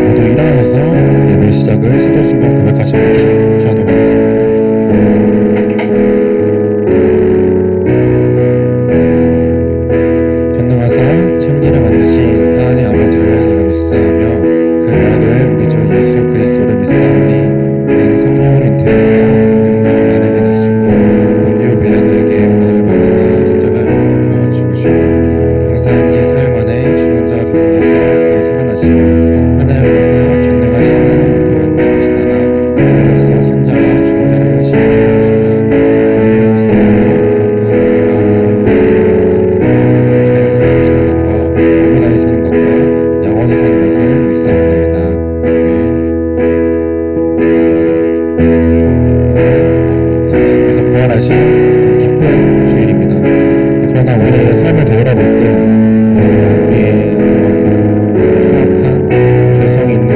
모두 일어나셔서 예배 시작을 사도신경 고백하시고 시작하도록 하겠습니다. 전능하사 천지를 만드신 하나님 아버지를 내가 믿사오며 그 아들 우리 주 예수 그리스도를 믿사오니 이는 성령으로 잉태하사 능력 나에게 내시고 본디오 빌라도에게 고난을 받으사 십자가에 못 박혀 죽으시고 장사한 지 사흘 만에 죽은 자 가운데서 다시 살아나시며 하늘을 보사 전능하신 하나님을 보았다시다나 그리로서 산자와 죽은 자를 하시는 것이라 우리를 믿사오며 그 은혜와 무서운 죄는 사하시는 것과 영원하게 사는 것과 영원히 사는 것을 믿사옵나이다. 주께서 부활하신 기쁜 주일입니다. 그러나 우리의 삶을 되돌아볼 때 우리의 추악한 죄성이 있는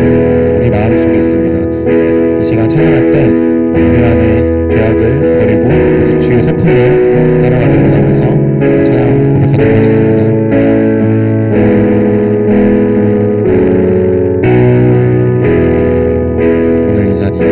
우리 마음속에 있습니다. 이 시간 찬양할 때 우리 안에 죄악을 버리고 주의 성품을 따라가는 원하면서 찬양 고백하도록 하겠습니다. 오늘 이 자리에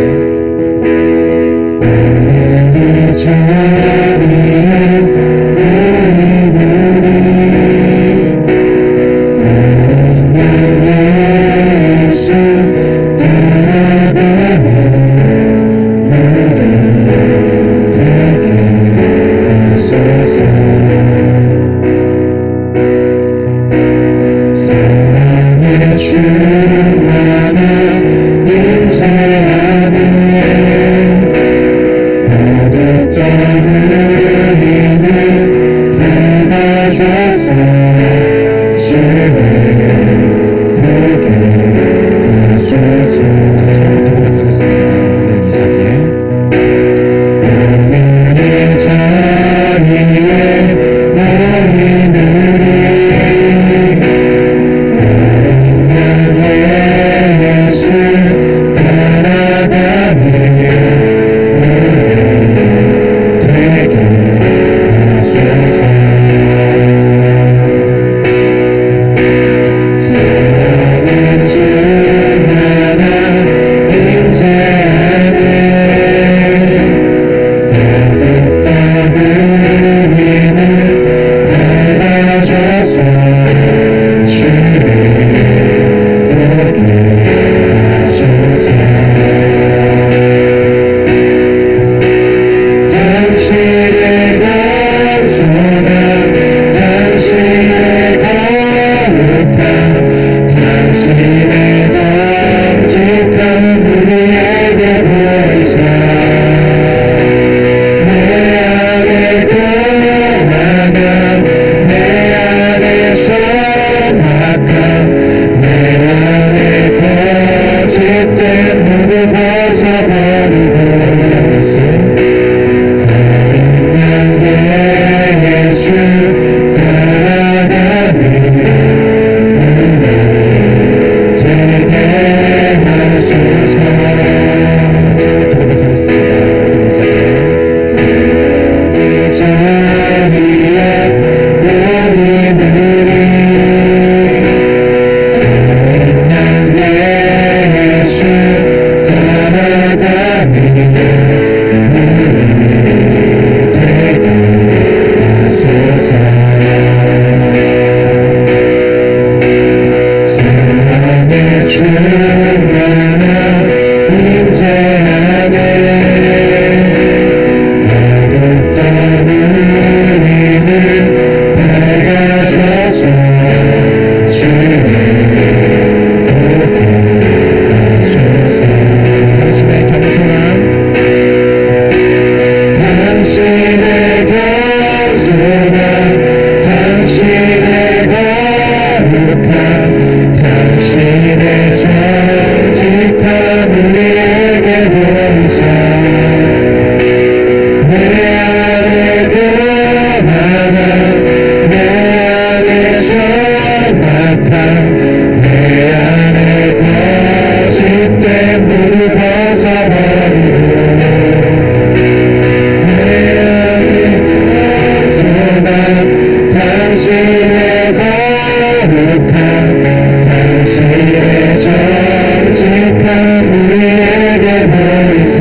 당신의 정직한 우리에게 보이사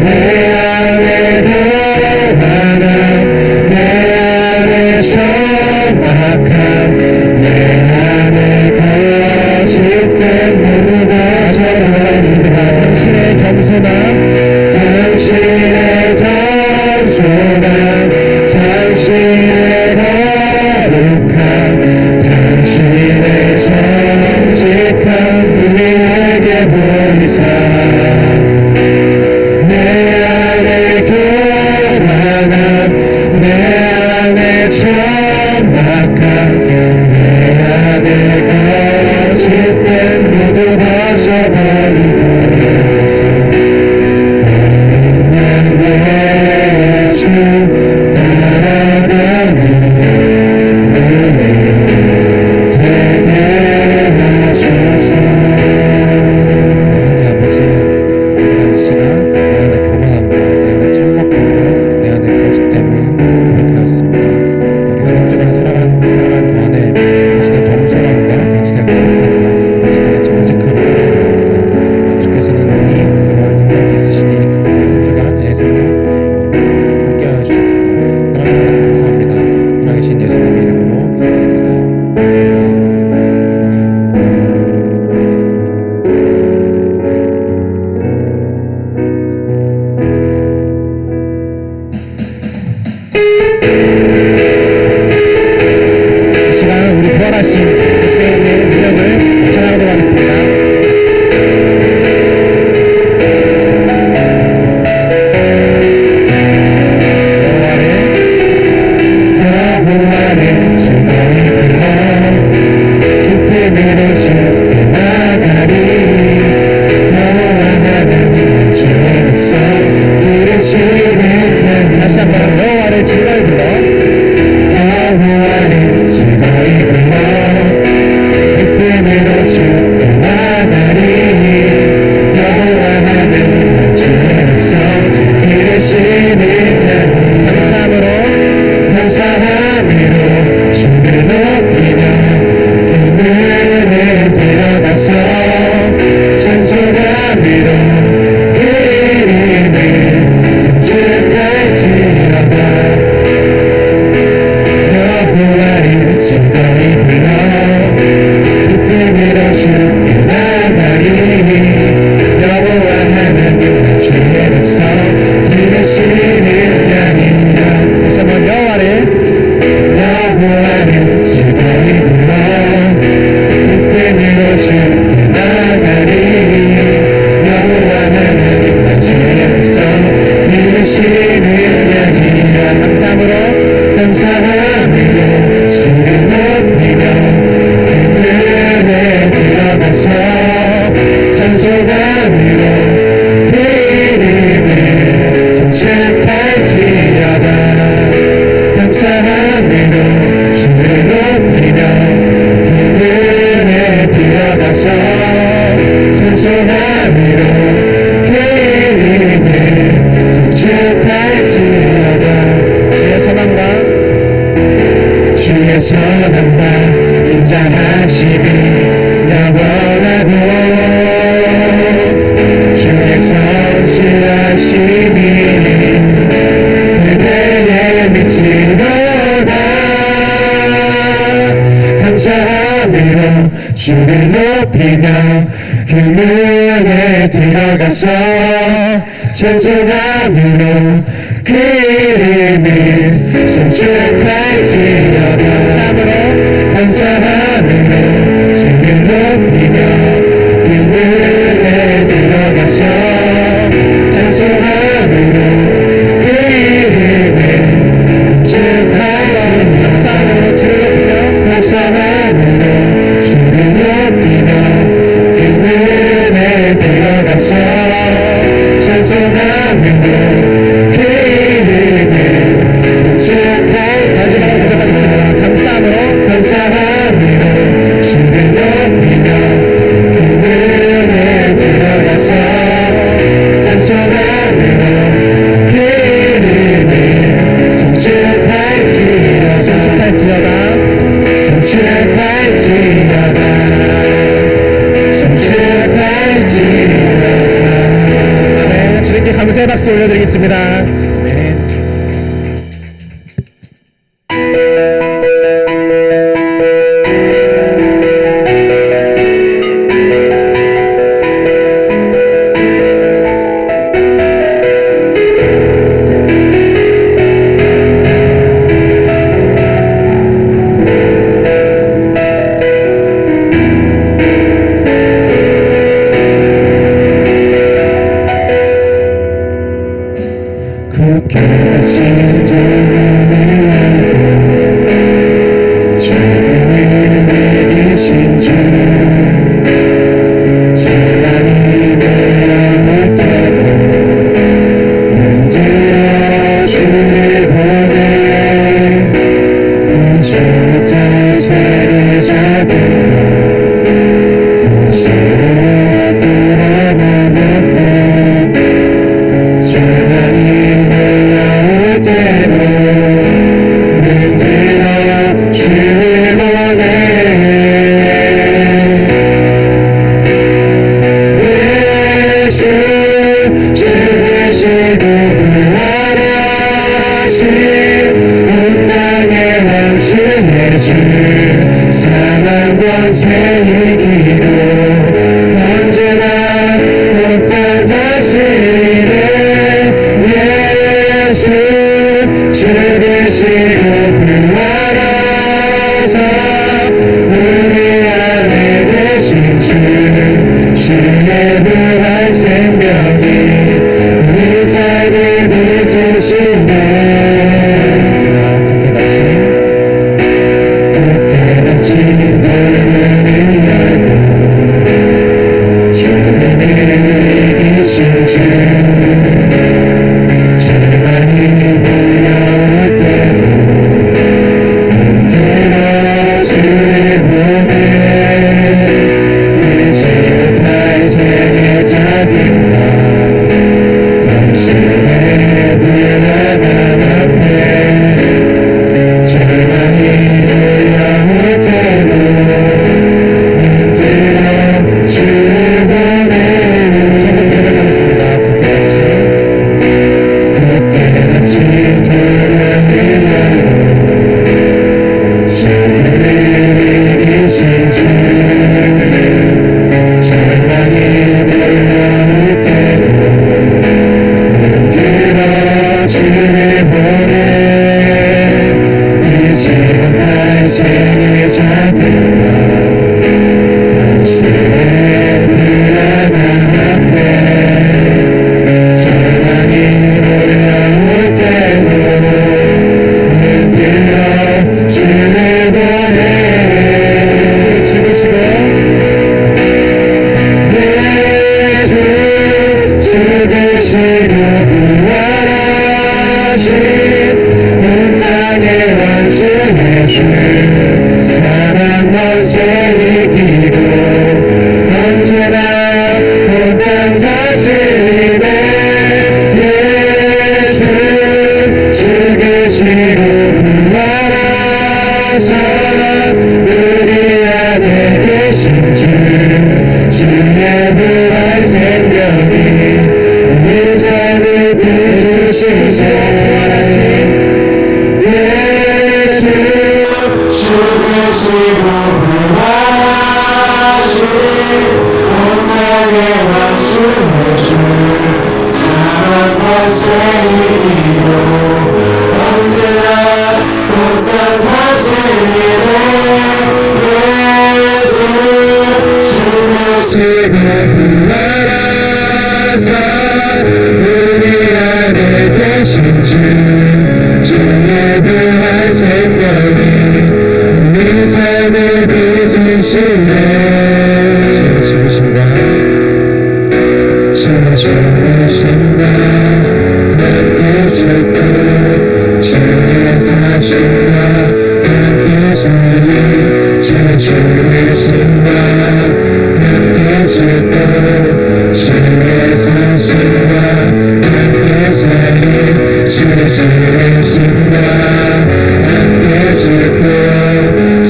내 안에 교만함 내 안에 정확함 내 안에 거짓된 모든 것을 했습니다. 당신의 겸손함 당신의 겸손함 당신의 거룩함 당신의 정직함 우리에게 보이사 내 안에 교만함 내 안에 천박함 내 안에 거짓된 모두 벗어버리고 주 따라가는 은혜 되게 하소서. 하나님 아버지, 이 시간 내 안에 교만함과 내 안에 천박함과 내 안에 거짓됨을 고백하였습니다. 우리가 한 주간 살아갈 동안에 당신의 겸손함과 당신의 거룩함과 당신의 정직함을 주께서는 능히 그런 능력이 있으시니 한 주간 내 삶을 함께 하여 주옵소서. 사랑합니다. 감사합니다. 살아계신 예수님의 이름으로 기도합니다. 이 시간 우리 부활하신 예수님의 능력을 찬양하도록 하겠습니다. 다시 한번 여호와를 즐거이 불러 여호와를 즐거이 불러 기쁨으로 주께 나가리 여호와 하나님 주의 백성 기르시는 날 감사함으로 주를 높이며 그 은혜에 들어가서 찬송함으로 여호와를 즐거이 불러 기쁨으로 주께 나가리 여호와 하나님 주의 백성 기르시는 양이라. 다시 한번 여호와를 즐거이 불러 기쁨으로 주께 나가리 여호와 하나님 주의 백성 기르시는 양이라. 감사함으로 주를 높이며 그 은혜에 들어가서 찬송함으로 그 이름을 성취할지어다. 감사함으로 주를 높이며 그 은혜에 들어가서 찬송함으로 그 이름을 성취할지어다. 주의 선함과 인자하심이 영원하고 주의 성실하심이 그대의 미치로다. 감사함으로 주를 높이며 그 문에 들어가서 찬송함으로 그 이름을 성축할지어다. 감사함으로 주를 높이며 그 문에 들어가서 찬송함으로 그 이름을 성축할지어다. 감사함으로 주를 높이며 그 문에 들어가서 찬송함으로 그 이름을 마지막으로 고백하겠습니다. 감사 함께 박수 올려드리겠습니다. 아멘.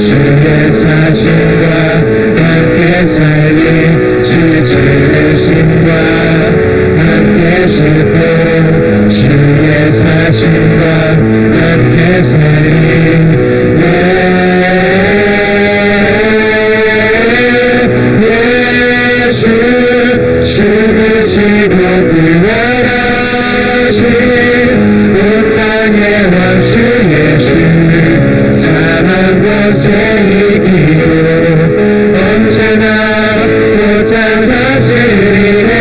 주의 사신과 당신과 함께 살리 죽으시고 부활하신 온 땅의 왕주 예수 사망과 죄 이기고 언제나 온 땅 다스리네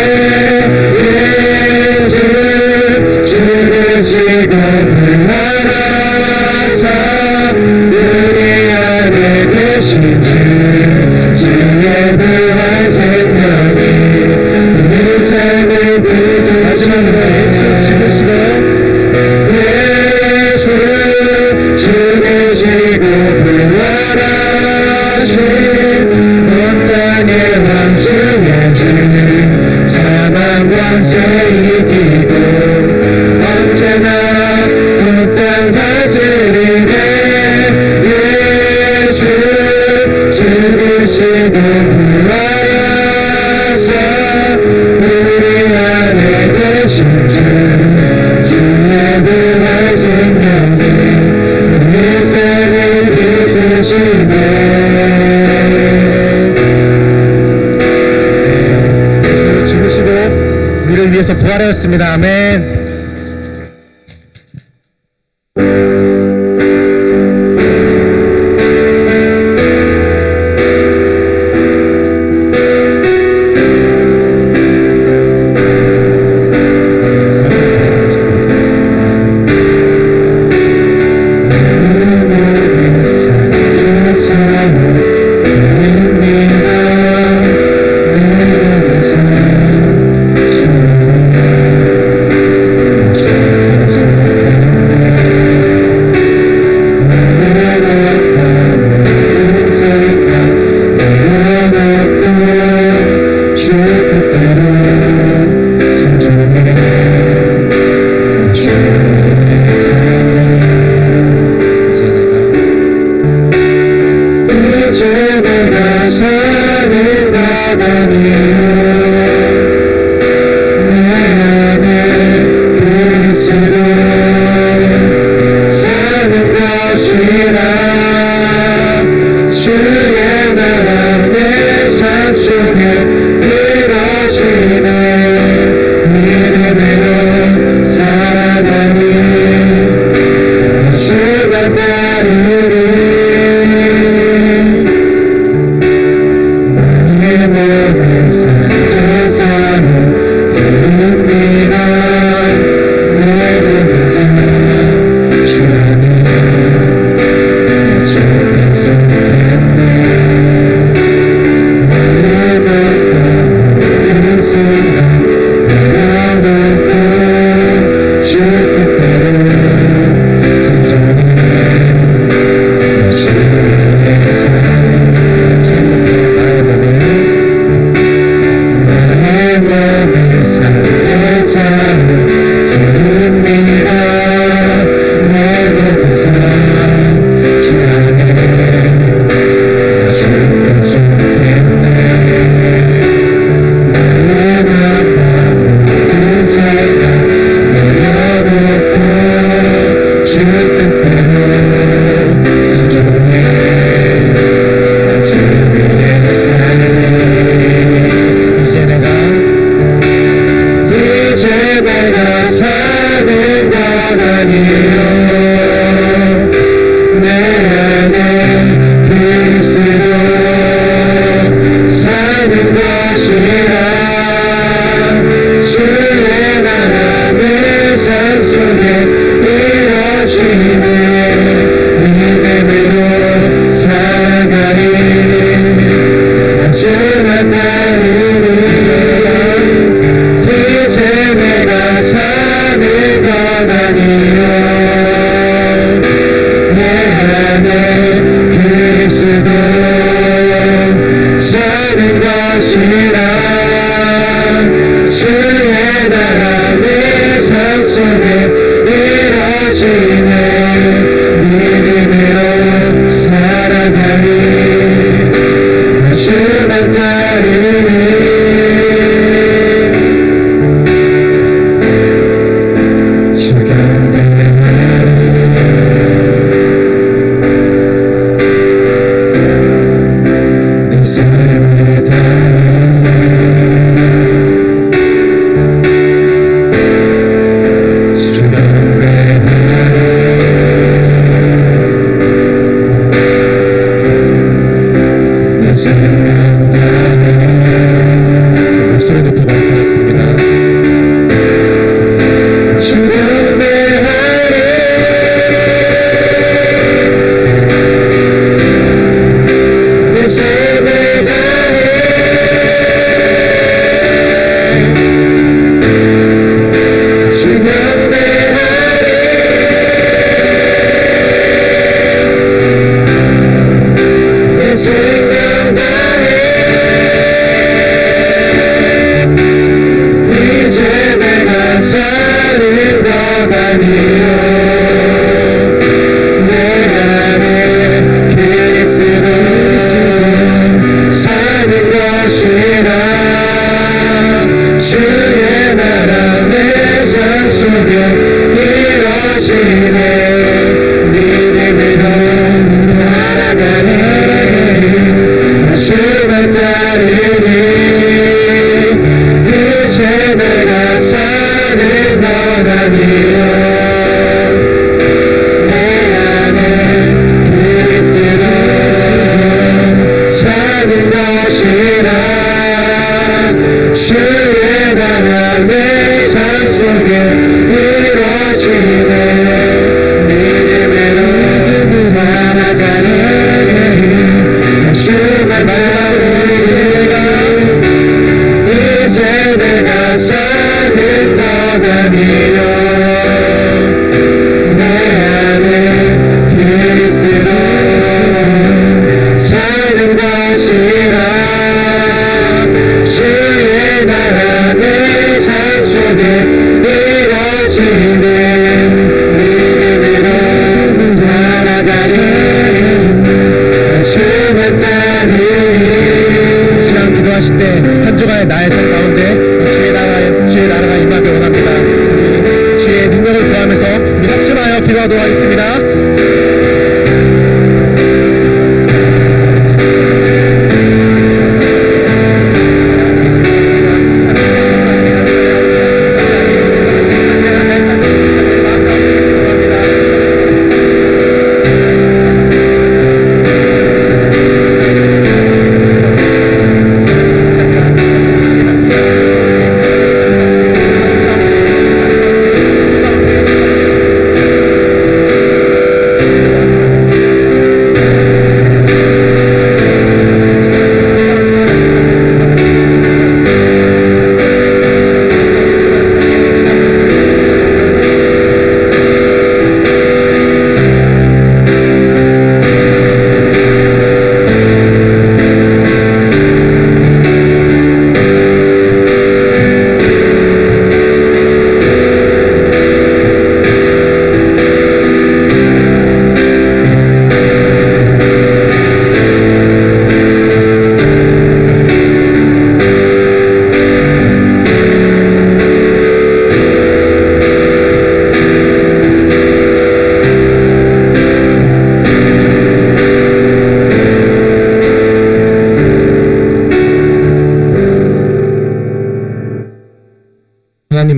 예수 죽으시고 부활하사 우리 안에 계신 주 주의 부활 생명이 마지막으로 예수 죽으시고 예수 죽으시고 부활하신 온 땅의 왕주 예수 사망과 죄 이기고 언제나 온 땅 다스리네 예수 죽으시고 부활하사 우리 안에 계신 주 주의 부활 생명이 우리 삶을 이끄시네 예수 죽으시고 우리를 위해서 부활하였습니다. 아멘. Amen.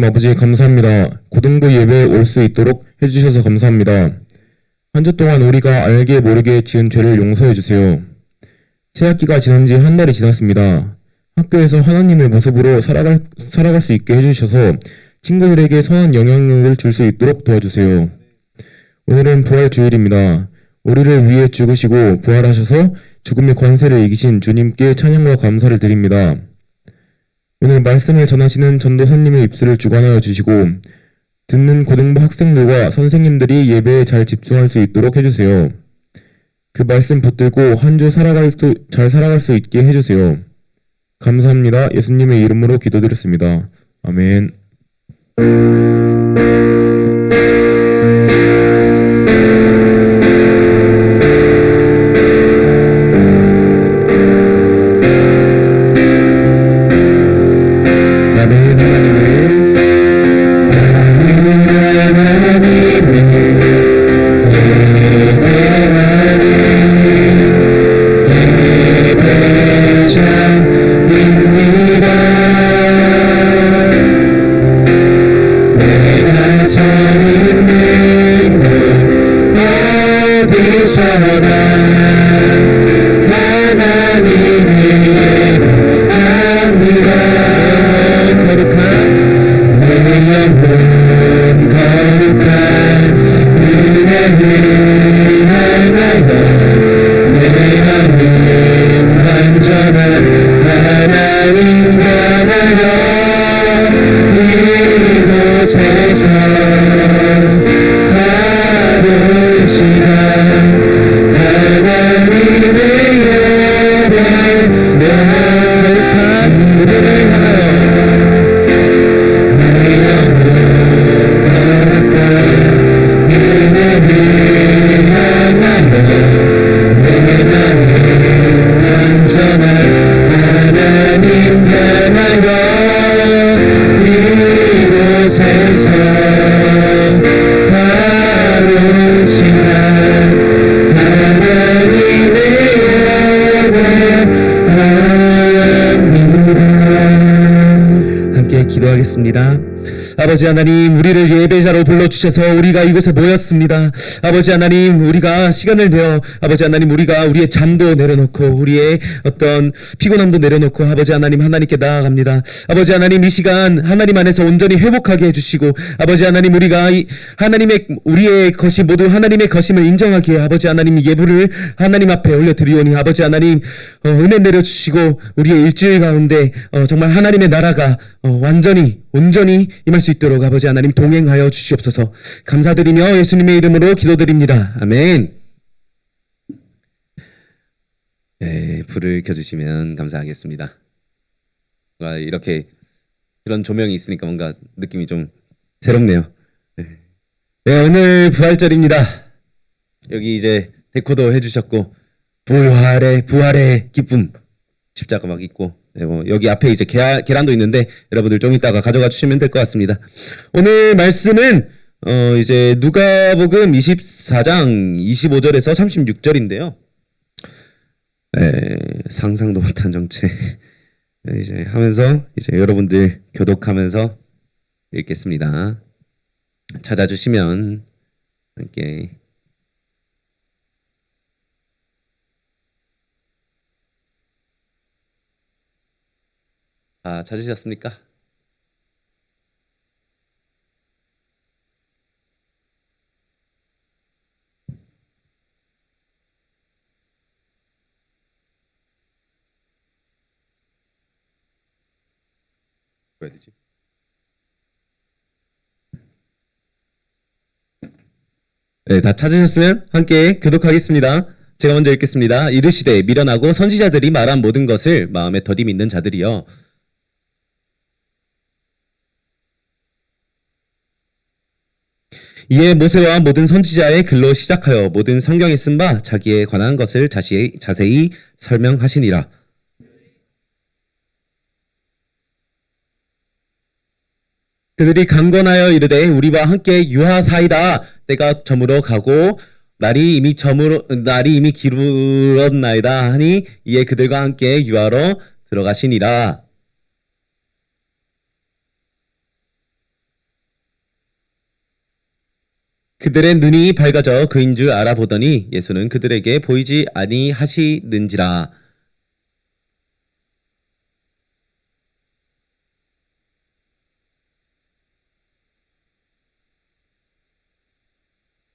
아버지 감사합니다. 고등부 예배에 올 수 있도록 해주셔서 감사합니다. 한 주 동안 우리가 알게 모르게 지은 죄를 용서해 주세요. 새학기가 지난 지 한 달이 지났습니다. 학교에서 하나님의 모습으로 살아갈 수 있게 해주셔서 친구들에게 선한 영향력을 줄 수 있도록 도와주세요. 오늘은 부활 주일입니다. 우리를 위해 죽으시고 부활하셔서 죽음의 권세를 이기신 주님께 찬양과 감사를 드립니다. 오늘 말씀을 전하시는 전도사님의 입술을 주관하여 주시고 듣는 고등부 학생들과 선생님들이 예배에 잘 집중할 수 있도록 해주세요. 그 말씀 붙들고 한 주 잘 살아갈 수 있게 해주세요. 감사합니다. 예수님의 이름으로 기도드렸습니다. 아멘. 기도하겠습니다. 아버지 하나님, 우리를 예배자로 불러주셔서 우리가 이곳에 모였습니다. 아버지 하나님, 우리가 시간을 내어 아버지 하나님, 우리가 우리의 잠도 내려놓고 우리의 어떤 피곤함도 내려놓고 아버지 하나님, 하나님께 나아갑니다. 아버지 하나님, 이 시간 하나님 안에서 온전히 회복하게 해주시고 아버지 하나님, 우리가 우리의 것이 모두 하나님의 것임을 인정하기에 아버지 하나님, 예불을 하나님 앞에 올려드리오니 아버지 하나님, 은혜 내려주시고 우리의 일주일 가운데 정말 하나님의 나라가 온전히 임할 수 있도록 아버지 하나님 동행하여 주시옵소서. 감사드리며 예수님의 이름으로 기도드립니다. 아멘. 네, 불을 켜주시면 감사하겠습니다. 뭔가 이렇게 그런 조명이 있으니까 뭔가 느낌이 좀 새롭네요. 네, 오늘 부활절입니다. 여기 이제 데코도 해주셨고 부활의 기쁨 십자가 막 있고, 네, 여기 앞에 이제 계란도 있는데 여러분들 좀 이따가 가져가 주시면 될 것 같습니다. 오늘 말씀은 이제 누가복음 24장 25절에서 36절인데요. 네, 상상도 못한 정책 네, 이제 하면서 이제 여러분들 교독하면서 읽겠습니다. 찾아주시면 함께. 찾으셨습니까? 뭐야 되지? 네, 다 찾으셨으면 함께 교독하겠습니다. 제가 먼저 읽겠습니다. 이르시되 미련하고 선지자들이 말한 모든 것을 마음에 더디 믿는 자들이여, 이에 모세와 모든 선지자의 글로 시작하여 모든 성경에 쓴 바 자기에 관한 것을 자세히 설명하시니라. 그들이 강권하여 이르되 우리와 함께 유하사이다. 때가 저물어 가고 날이 이미 기울었나이다 하니 이에 그들과 함께 유하로 들어가시니라. 그들의 눈이 밝아져 그인 줄 알아보더니 예수는 그들에게 보이지 아니하시는지라.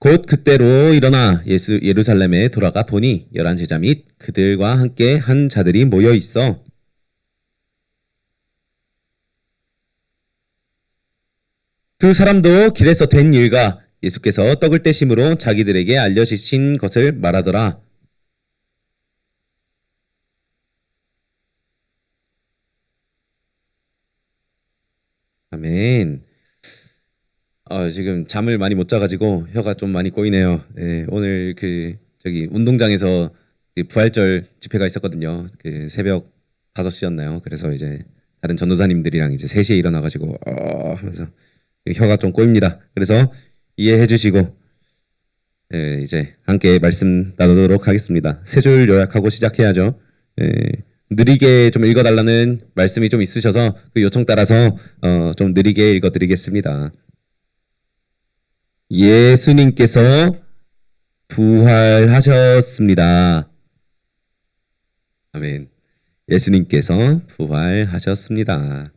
곧 그때로 일어나 예루살렘에 돌아가 보니 11 제자 및 그들과 함께 한 자들이 모여 있어 두 사람도 길에서 된 일과 예수께서 떡을 떼심으로 자기들에게 알려주신 것을 말하더라. 아멘. 지금 잠을 많이 못 자가지고 혀가 좀 많이 꼬이네요. 예, 오늘 저기 운동장에서 그 부활절 집회가 있었거든요. 그 새벽 5시였나요? 그래서 이제 다른 전도사님들이랑 이제 3시에 일어나가지고 하면서 혀가 좀 꼬입니다. 그래서 이해해 주시고 이제 함께 말씀 나누도록 하겠습니다. 3줄 요약하고 시작해야죠. 느리게 좀 읽어달라는 말씀이 좀 있으셔서 그 요청 따라서 좀 느리게 읽어드리겠습니다. 예수님께서 부활하셨습니다. 아멘. 예수님께서 부활하셨습니다.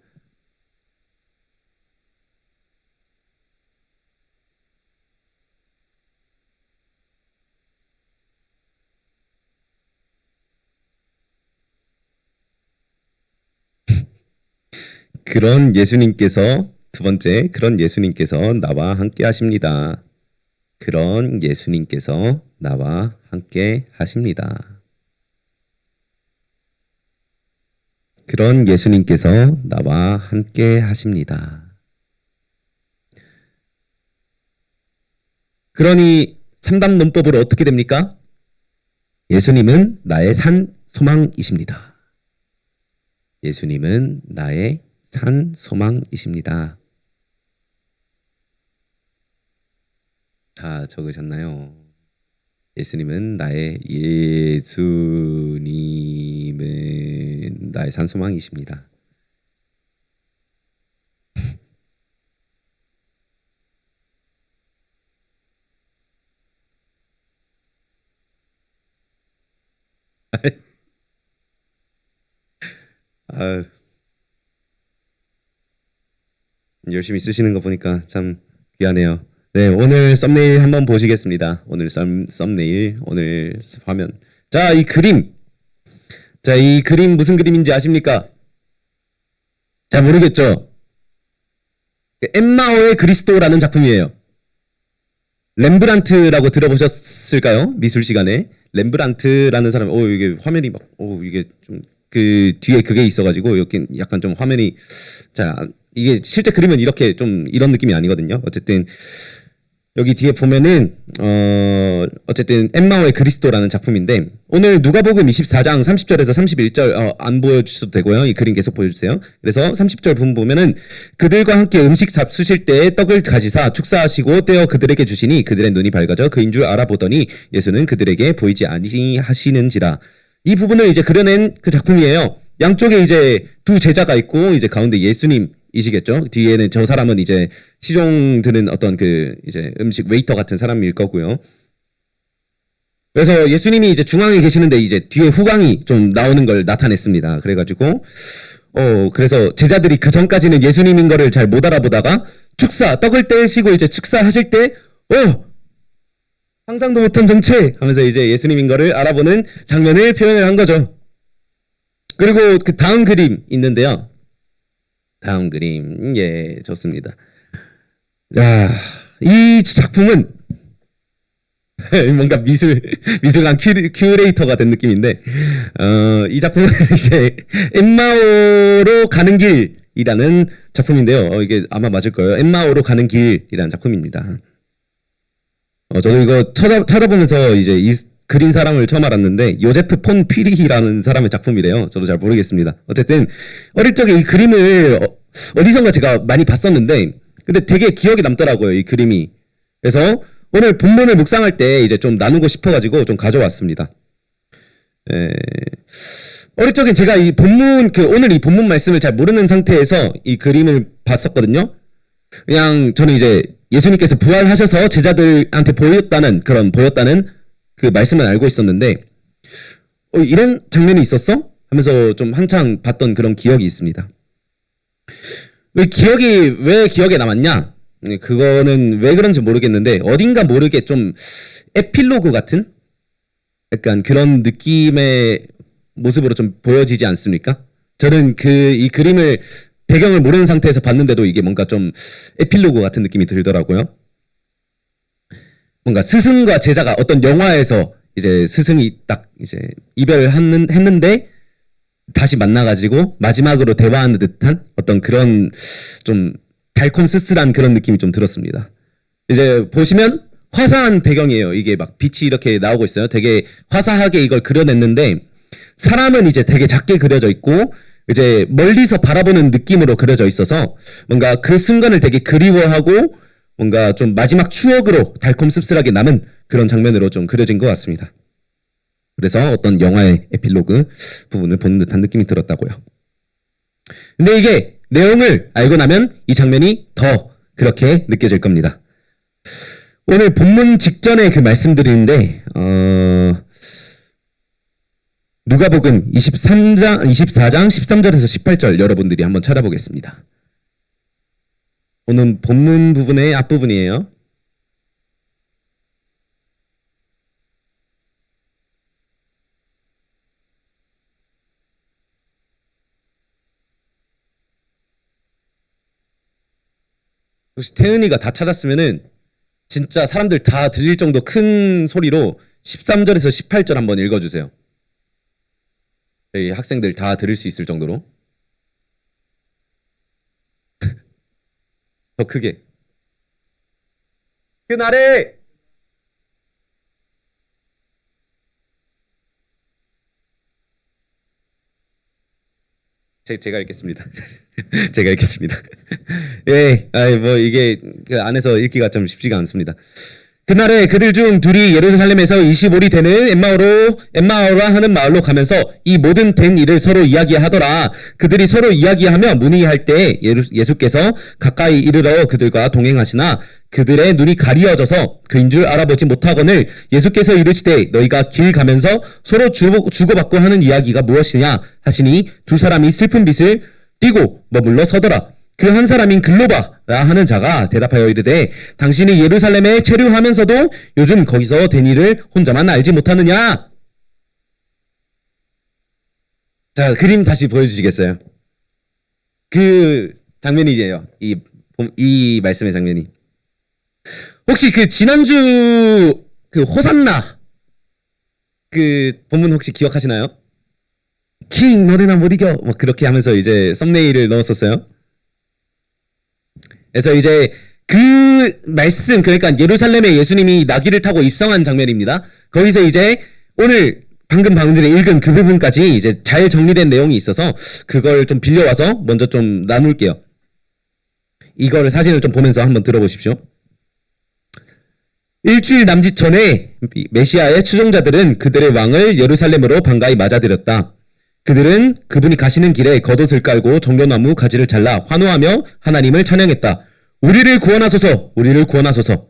그런 예수님께서 두 번째, 그런 예수님께서 나와 함께 하십니다. 그런 예수님께서 나와 함께 하십니다. 그런 예수님께서 나와 함께 하십니다. 그러니 3단 논법으로 어떻게 됩니까? 예수님은 나의 산 소망이십니다. 예수님은 나의 산 소망이십니다. 다 적으셨나요? 예수님은 나의 산 소망이십니다. 열심히 쓰시는 거 보니까 참 귀하네요. 네, 오늘 썸네일 한번 보시겠습니다. 오늘 썸네일, 오늘 화면. 자, 이 그림. 자, 이 그림 무슨 그림인지 아십니까? 잘 모르겠죠? 엠마오의 그리스도라는 작품이에요. 렘브란트라고 들어보셨을까요? 미술 시간에. 렘브란트라는 사람, 이게 화면이 이게 좀, 뒤에 그게 있어가지고, 여기 약간 좀 화면이 이게 실제 그림은 이렇게 좀 이런 느낌이 아니거든요. 어쨌든 여기 뒤에 보면은 어쨌든 엠마오의 그리스도라는 작품인데 오늘 누가복음 24장 30절에서 31절 안 보여주셔도 되고요. 이 그림 계속 보여주세요. 그래서 30절 부분 보면은 그들과 함께 음식 잡수실 때에 떡을 가지사 축사하시고 떼어 그들에게 주시니 그들의 눈이 밝아져 그인 줄 알아보더니 예수는 그들에게 보이지 아니하시는지라. 이 부분을 이제 그려낸 그 작품이에요. 양쪽에 이제 두 제자가 있고 이제 가운데 예수님이시겠죠. 뒤에는 저 사람은 이제 시종 드는 어떤 이제 음식 웨이터 같은 사람일 거고요. 그래서 예수님이 이제 중앙에 계시는데 이제 뒤에 후광이 좀 나오는 걸 나타냈습니다. 그래가지고 그래서 제자들이 그 전까지는 예수님인 거를 잘 못 알아보다가 떡을 떼시고 이제 축사하실 때 상상도 못한 정체 하면서 이제 예수님인 거를 알아보는 장면을 표현을 한 거죠. 그리고 그 다음 그림 있는데요. 다음 그림, 좋습니다. 자, 이 작품은 뭔가 미술관 큐레이터가 된 느낌인데, 이 작품은 이제 엠마오로 가는 길이라는 작품인데요. 이게 아마 맞을 거예요. 엠마오로 가는 길이라는 작품입니다. 저도 이거 찾아보면서 이제 그린 사람을 처음 알았는데 요제프 폰 퀴리히라는 사람의 작품이래요. 저도 잘 모르겠습니다. 어쨌든 어릴 적에 이 그림을 어디선가 제가 많이 봤었는데 근데 되게 기억이 남더라고요. 이 그림이. 그래서 오늘 본문을 묵상할 때 이제 좀 나누고 싶어가지고 좀 가져왔습니다. 어릴 적엔 제가 이 본문 오늘 이 본문 말씀을 잘 모르는 상태에서 이 그림을 봤었거든요. 그냥 저는 이제 예수님께서 부활하셔서 제자들한테 보였다는 그 말씀은 알고 있었는데 이런 장면이 있었어? 하면서 좀 한창 봤던 그런 기억이 있습니다. 기억이 왜 기억에 남았냐? 그거는 왜 그런지 모르겠는데 어딘가 모르게 좀 에필로그 같은 약간 그런 느낌의 모습으로 좀 보여지지 않습니까? 저는 이 그림을 배경을 모르는 상태에서 봤는데도 이게 뭔가 좀 에필로그 같은 느낌이 들더라고요. 뭔가 스승과 제자가 어떤 영화에서 이제 스승이 딱 이제 이별을 했는데 다시 만나가지고 마지막으로 대화하는 듯한 어떤 그런 좀 달콤 쓸쓸한 그런 느낌이 좀 들었습니다. 이제 보시면 화사한 배경이에요. 이게 막 빛이 이렇게 나오고 있어요. 되게 화사하게 이걸 그려냈는데 사람은 이제 되게 작게 그려져 있고 이제 멀리서 바라보는 느낌으로 그려져 있어서 뭔가 그 순간을 되게 그리워하고 뭔가 좀 마지막 추억으로 달콤 씁쓸하게 남은 그런 장면으로 좀 그려진 것 같습니다. 그래서 어떤 영화의 에필로그 부분을 보는 듯한 느낌이 들었다고요. 근데 이게 내용을 알고 나면 이 장면이 더 그렇게 느껴질 겁니다. 오늘 본문 직전에 그 말씀드리는데 누가복음 24장 13절에서 18절 여러분들이 한번 찾아보겠습니다. 오늘 본문 부분의 앞부분이에요. 혹시 태은이가 다 찾았으면은 진짜 사람들 다 들릴 정도 큰 소리로 13절에서 18절 한번 읽어주세요. 저희 학생들 다 들을 수 있을 정도로. 더 크게. 그날에 제가 읽겠습니다. 제가 읽겠습니다. 예, 뭐 이게 그 안에서 읽기가 좀 쉽지가 않습니다. 그날에 그들 중 둘이 예루살렘에서 25리 되는 엠마오라 하는 마을로 가면서 이 모든 된 일을 서로 이야기하더라. 그들이 서로 이야기하며 문의할 때 예수께서 가까이 이르러 그들과 동행하시나 그들의 눈이 가리어져서 그인 줄 알아보지 못하거늘 예수께서 이르시되 너희가 길 가면서 서로 주고받고 하는 이야기가 무엇이냐 하시니 두 사람이 슬픈 빛을 띠고 머물러 서더라. 그 한 사람인 글로바라 하는 자가 대답하여 이르되 당신이 예루살렘에 체류하면서도 요즘 거기서 된 일을 혼자만 알지 못하느냐? 자, 그림 다시 보여주시겠어요? 그 장면이에요. 이 말씀의 장면이. 혹시 그 지난주 그 호산나 그 본문 혹시 기억하시나요? 킹 너네나 못 이겨 뭐 그렇게 하면서 이제 썸네일을 넣었었어요. 그래서 이제 그 말씀, 그러니까 예루살렘에 예수님이 나귀를 타고 입성한 장면입니다. 거기서 이제 오늘 방금 전에 읽은 그 부분까지 이제 잘 정리된 내용이 있어서 그걸 좀 빌려와서 먼저 좀 나눌게요. 이걸 사진을 좀 보면서 한번 들어보십시오. 일주일 남짓 전에 메시아의 추종자들은 그들의 왕을 예루살렘으로 반가이 맞아들였다. 그들은 그분이 가시는 길에 겉옷을 깔고 정려나무 가지를 잘라 환호하며 하나님을 찬양했다. 우리를 구원하소서, 우리를 구원하소서.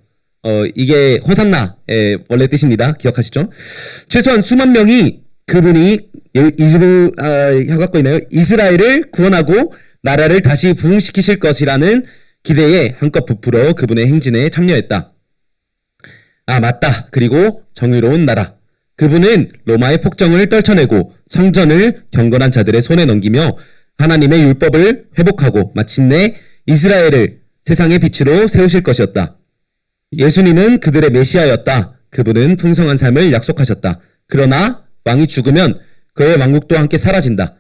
이게 호산나의 원래 뜻입니다. 기억하시죠? 최소한 수만 명이 그분이 갖고 있나요? 이스라엘을 구원하고 나라를 다시 부흥시키실 것이라는 기대에 한껏 부풀어 그분의 행진에 참여했다. 아, 맞다. 그리고 정의로운 나라. 그분은 로마의 폭정을 떨쳐내고 성전을 경건한 자들의 손에 넘기며 하나님의 율법을 회복하고 마침내 이스라엘을 세상의 빛으로 세우실 것이었다. 예수님은 그들의 메시아였다. 그분은 풍성한 삶을 약속하셨다. 그러나 왕이 죽으면 그의 왕국도 함께 사라진다.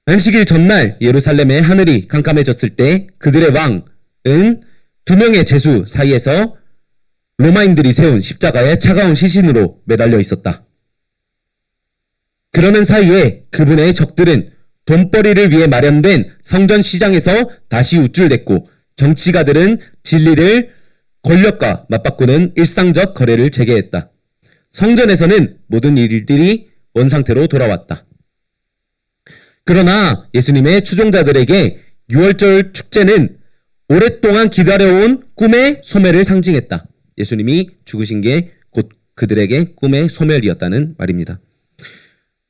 안식일 전날 예루살렘의 하늘이 캄캄해졌을 때 그들의 왕은 두 명의 제수 사이에서 로마인들이 세운 십자가의 차가운 시신으로 매달려 있었다. 그러는 사이에 그분의 적들은 돈벌이를 위해 마련된 성전 시장에서 다시 우쭐댔고 정치가들은 진리를 권력과 맞바꾸는 일상적 거래를 재개했다. 성전에서는 모든 일들이 원상태로 돌아왔다. 그러나 예수님의 추종자들에게 6월절 축제는 오랫동안 기다려온 꿈의 소멸을 상징했다. 예수님이 죽으신 게 곧 그들에게 꿈의 소멸이었다는 말입니다.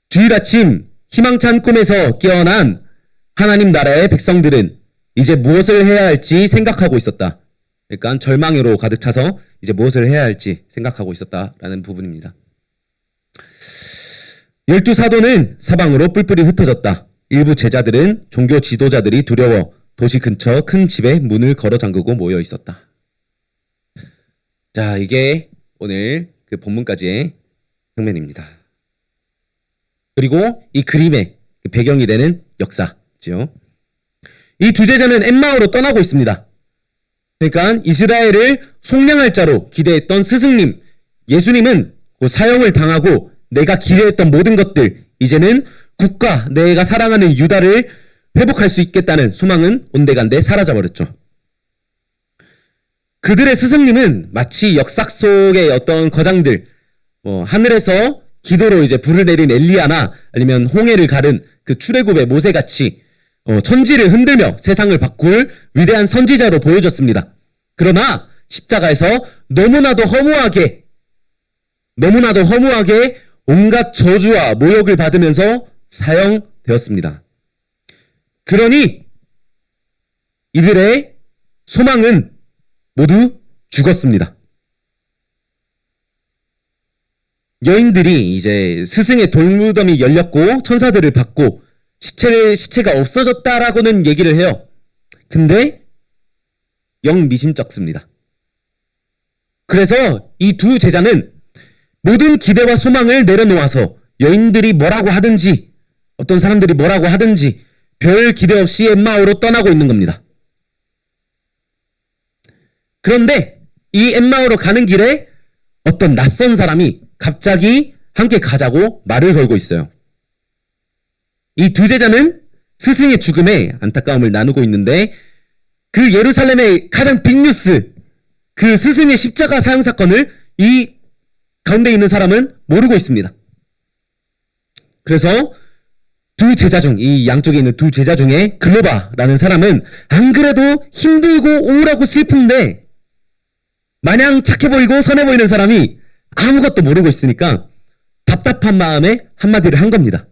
주일 아침 희망찬 꿈에서 깨어난 하나님 나라의 백성들은 이제 무엇을 해야 할지 생각하고 있었다. 그러니까 절망으로 가득 차서 이제 무엇을 해야 할지 생각하고 있었다라는 부분입니다. 12사도는 사방으로 뿔뿔이 흩어졌다. 일부 제자들은 종교 지도자들이 두려워 도시 근처 큰 집에 문을 걸어 잠그고 모여 있었다. 자, 이게 오늘 그 본문까지의 장면입니다. 그리고 이 그림의 배경이 되는 역사지요. 이 두 제자는 엠마오로 떠나고 있습니다. 그러니까 이스라엘을 속량할 자로 기대했던 스승님, 예수님은 그 사형을 당하고 내가 기대했던 모든 것들, 이제는 국가, 내가 사랑하는 유다를 회복할 수 있겠다는 소망은 온데간데 사라져버렸죠. 그들의 스승님은 마치 역사 속의 어떤 거장들, 하늘에서 기도로 이제 불을 내린 엘리야나 아니면 홍해를 가른 그 출애굽의 모세같이 천지를 흔들며 세상을 바꿀 위대한 선지자로 보여졌습니다. 그러나 십자가에서 너무나도 허무하게 온갖 저주와 모욕을 받으면서 사형되었습니다. 그러니 이들의 소망은 모두 죽었습니다. 여인들이 이제 스승의 돌무덤이 열렸고 천사들을 받고 시체가 없어졌다라고는 얘기를 해요. 근데 영 미심쩍습니다. 그래서 이 두 제자는 모든 기대와 소망을 내려놓아서 여인들이 뭐라고 하든지 어떤 사람들이 뭐라고 하든지 별 기대 없이 엠마오로 떠나고 있는 겁니다. 그런데 이 엠마오로 가는 길에 어떤 낯선 사람이 갑자기 함께 가자고 말을 걸고 있어요. 이 두 제자는 스승의 죽음에 안타까움을 나누고 있는데 그 예루살렘의 가장 빅뉴스, 그 스승의 십자가 사형 사건을 이 가운데 있는 사람은 모르고 있습니다. 그래서 두 제자 중, 이 양쪽에 있는 두 제자 중에 글로바라는 사람은 안 그래도 힘들고 우울하고 슬픈데 마냥 착해 보이고 선해 보이는 사람이 아무것도 모르고 있으니까 답답한 마음에 한마디를 한 겁니다.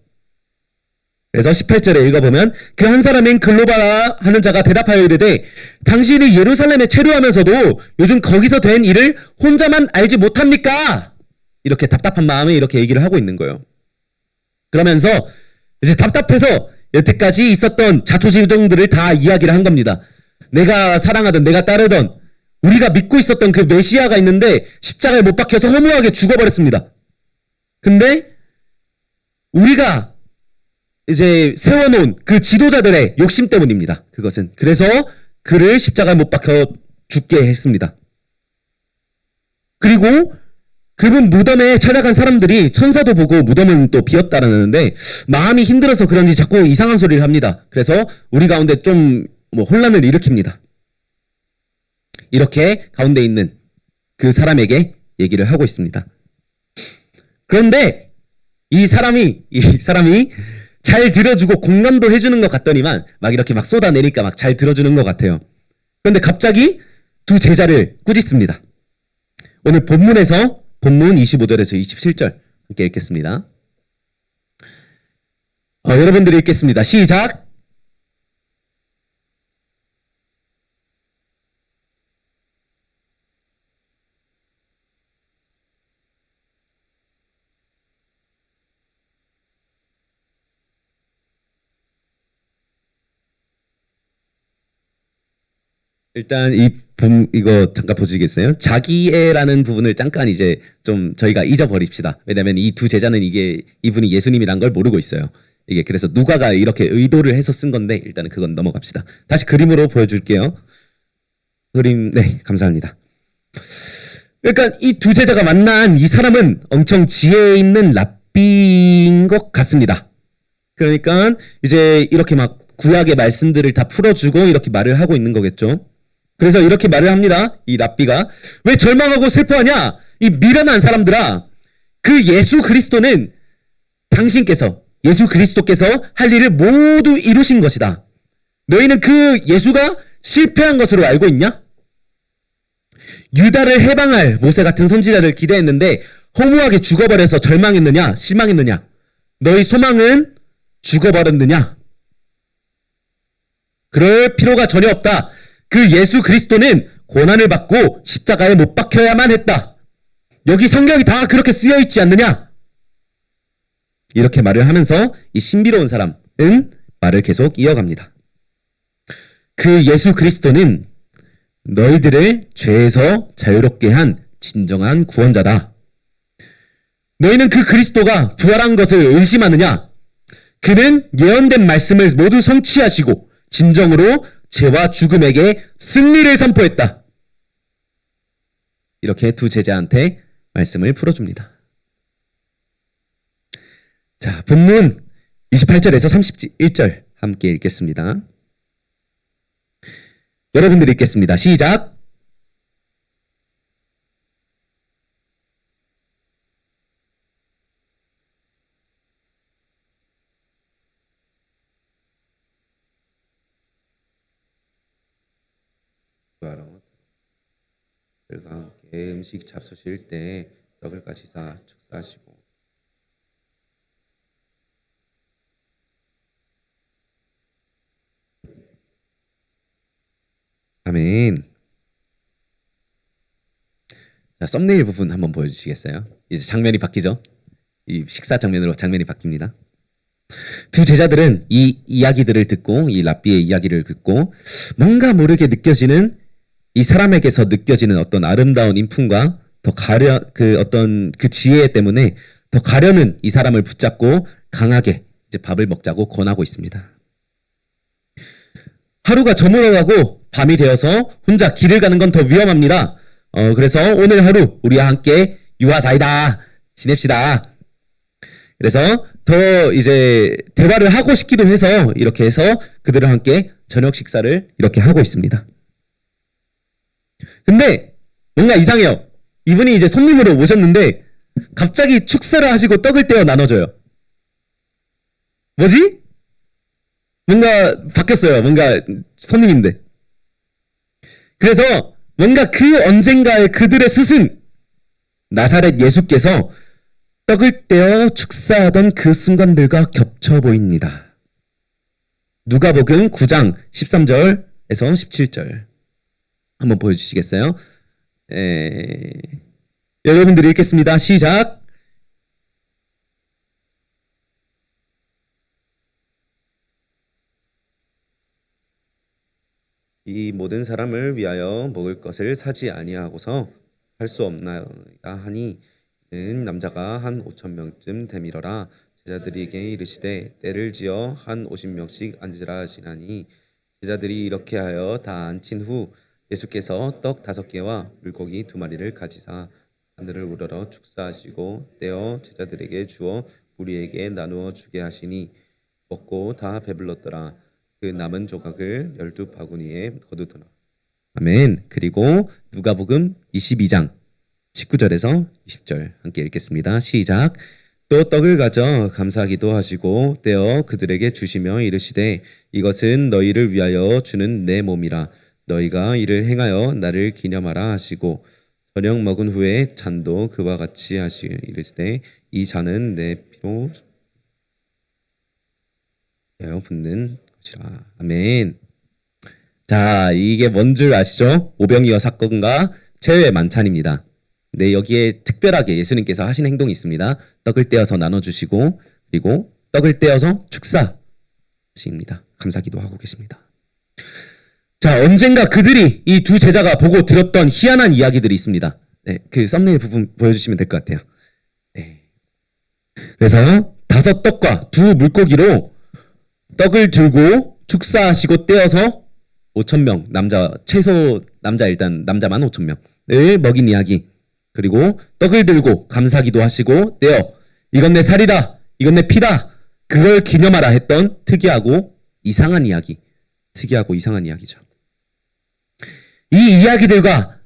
그래서 18절에 읽어보면 그 한 사람인 글로바라 하는 자가 대답하여 이르되 당신이 예루살렘에 체류하면서도 요즘 거기서 된 일을 혼자만 알지 못합니까? 이렇게 답답한 마음에 이렇게 얘기를 하고 있는 거예요. 그러면서 이제 답답해서 여태까지 있었던 자초지종들을 다 이야기를 한 겁니다. 내가 사랑하던, 내가 따르던, 우리가 믿고 있었던 그 메시아가 있는데 십자가에 못 박혀서 허무하게 죽어버렸습니다. 근데 우리가 이제 세워놓은 그 지도자들의 욕심 때문입니다. 그것은. 그래서 그를 십자가에 못 박혀 죽게 했습니다. 그리고 그분 무덤에 찾아간 사람들이 천사도 보고 무덤은 또 비었다라는데 마음이 힘들어서 그런지 자꾸 이상한 소리를 합니다. 그래서 우리 가운데 좀 혼란을 일으킵니다. 이렇게 가운데 있는 그 사람에게 얘기를 하고 있습니다. 그런데 이 사람이 잘 들어주고 공감도 해주는 것 같더니만 막 이렇게 막 쏟아내니까 막 잘 들어주는 것 같아요. 그런데 갑자기 두 제자를 꾸짖습니다. 오늘 본문에서 본문 25절에서 27절 함께 읽겠습니다. 여러분들이 읽겠습니다. 시작! 일단 이거 잠깐 보시겠어요? 자기애라는 부분을 잠깐 이제 좀 저희가 잊어버립시다. 왜냐면 이 두 제자는 이분이 예수님이란 걸 모르고 있어요. 이게 그래서 누가가 이렇게 의도를 해서 쓴 건데 일단은 그건 넘어갑시다. 다시 그림으로 보여줄게요. 그림, 네, 감사합니다. 그러니까 이 두 제자가 만난 이 사람은 엄청 지혜 있는 랍비인 것 같습니다. 그러니까 이제 이렇게 막 구약의 말씀들을 다 풀어주고 이렇게 말을 하고 있는 거겠죠. 그래서 이렇게 말을 합니다. 이 랍비가 왜 절망하고 슬퍼하냐? 이 미련한 사람들아, 그 예수 그리스도는 예수 그리스도께서 할 일을 모두 이루신 것이다. 너희는 그 예수가 실패한 것으로 알고 있냐? 유다를 해방할 모세 같은 선지자를 기대했는데 허무하게 죽어버려서 절망했느냐? 실망했느냐? 너희 소망은 죽어버렸느냐? 그럴 필요가 전혀 없다. 그 예수 그리스도는 고난을 받고 십자가에 못 박혀야만 했다. 여기 성경이 다 그렇게 쓰여 있지 않느냐? 이렇게 말을 하면서 이 신비로운 사람은 말을 계속 이어갑니다. 그 예수 그리스도는 너희들을 죄에서 자유롭게 한 진정한 구원자다. 너희는 그 그리스도가 부활한 것을 의심하느냐? 그는 예언된 말씀을 모두 성취하시고 진정으로 죄와 죽음에게 승리를 선포했다. 이렇게 두 제자한테 말씀을 풀어줍니다. 자, 본문 28절에서 31절 함께 읽겠습니다. 여러분들이 읽겠습니다. 시작! 들과 함께 음식 잡수실 때 떡을 까지사 축사하시고 아멘. 자, 썸네일 부분 한번 보여주시겠어요? 이제 장면이 바뀌죠? 이 식사 장면으로 장면이 바뀝니다. 두 제자들은 이 이야기들을 듣고 이 랍비의 이야기를 듣고 뭔가 모르게 느껴지는 이 사람에게서 느껴지는 어떤 아름다운 인품과 더 가려 그 어떤 그 지혜 때문에 더 가려는 이 사람을 붙잡고 강하게 이제 밥을 먹자고 권하고 있습니다. 하루가 저물어가고 밤이 되어서 혼자 길을 가는 건 더 위험합니다. 그래서 오늘 하루 우리와 함께 유아사이다 지냅시다. 그래서 더 이제 대화를 하고 싶기도 해서 이렇게 해서 그들과 함께 저녁 식사를 이렇게 하고 있습니다. 근데 뭔가 이상해요. 이분이 이제 손님으로 오셨는데 갑자기 축사를 하시고 떡을 떼어 나눠줘요. 뭐지? 뭔가 바뀌었어요. 뭔가 손님인데. 그래서 뭔가 그 언젠가의 그들의 스승 나사렛 예수께서 떡을 떼어 축사하던 그 순간들과 겹쳐 보입니다. 누가복음 9장 13절에서 17절 한번 보여주시겠어요? 여러분들이 읽겠습니다. 시작! 이 모든 사람을 위하여 먹을 것을 사지 아니하고서 할 수 없나이다 하니 는 남자가 한 5,000명쯤 되밀어라. 제자들에게 이르시되 때를 지어 한 50명씩 앉으라 하시나니 제자들이 이렇게 하여 다 앉힌 후 예수께서 떡 5개와 물고기 2마리를 가지사 하늘을 우러러 축사하시고 떼어 제자들에게 주어 우리에게 나누어 주게 하시니 먹고 다 배불렀더라. 그 남은 조각을 12바구니에 거두더라. 아멘. 그리고 누가복음 22장 19절에서 20절 함께 읽겠습니다. 시작. 또 떡을 가져 감사하기도 하시고 떼어 그들에게 주시며 이르시되 이것은 너희를 위하여 주는 내 몸이라. 너희가 이를 행하여 나를 기념하라 하시고 저녁 먹은 후에 잔도 그와 같이 하시고 이르시되 이 잔은 내 피로 붓는 것이라. 아멘. 자, 이게 뭔 줄 아시죠? 오병이어 사건과 최후의 만찬입니다. 네, 여기에 특별하게 예수님께서 하신 행동이 있습니다. 떡을 떼어서 나눠주시고 그리고 떡을 떼어서 축사하십니다. 감사기도 하고 계십니다. 자, 언젠가 그들이 이 두 제자가 보고 들었던 희한한 이야기들이 있습니다. 네, 그 썸네일 부분 보여주시면 될 것 같아요. 네. 그래서 5떡과 2 물고기로 떡을 들고 축사하시고 떼어서 5,000명 최소 일단 남자만 5,000명을 먹인 이야기. 그리고 떡을 들고 감사기도 하시고 떼어 이건 내 살이다, 이건 내 피다, 그걸 기념하라 했던 특이하고 이상한 이야기. 특이하고 이상한 이야기죠. 이 이야기들과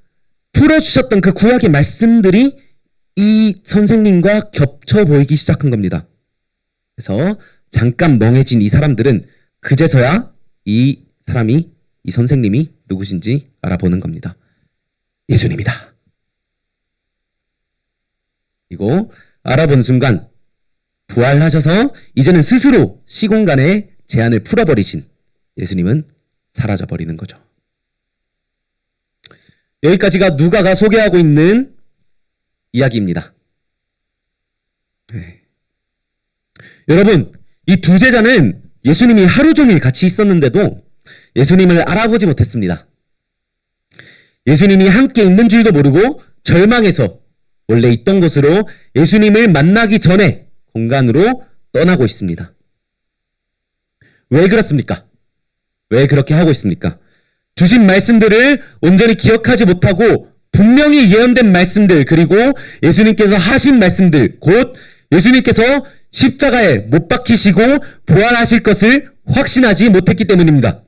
풀어주셨던 그 구약의 말씀들이 이 선생님과 겹쳐 보이기 시작한 겁니다. 그래서 잠깐 멍해진 이 사람들은 그제서야 이 사람이 이 선생님이 누구신지 알아보는 겁니다. 예수님이다. 그리고 알아본 순간 부활하셔서 이제는 스스로 시공간의 제한을 풀어버리신 예수님은 사라져버리는 거죠. 여기까지가 누가가 소개하고 있는 이야기입니다. 여러분, 이 두 제자는 예수님이 하루 종일 같이 있었는데도 예수님을 알아보지 못했습니다. 예수님이 함께 있는 줄도 모르고 절망해서 원래 있던 곳으로 예수님을 만나기 전에 공간으로 떠나고 있습니다. 왜 그렇습니까? 왜 그렇게 하고 있습니까? 주신 말씀들을 온전히 기억하지 못하고 분명히 예언된 말씀들, 그리고 예수님께서 하신 말씀들, 곧 예수님께서 십자가에 못 박히시고 부활하실 것을 확신하지 못했기 때문입니다.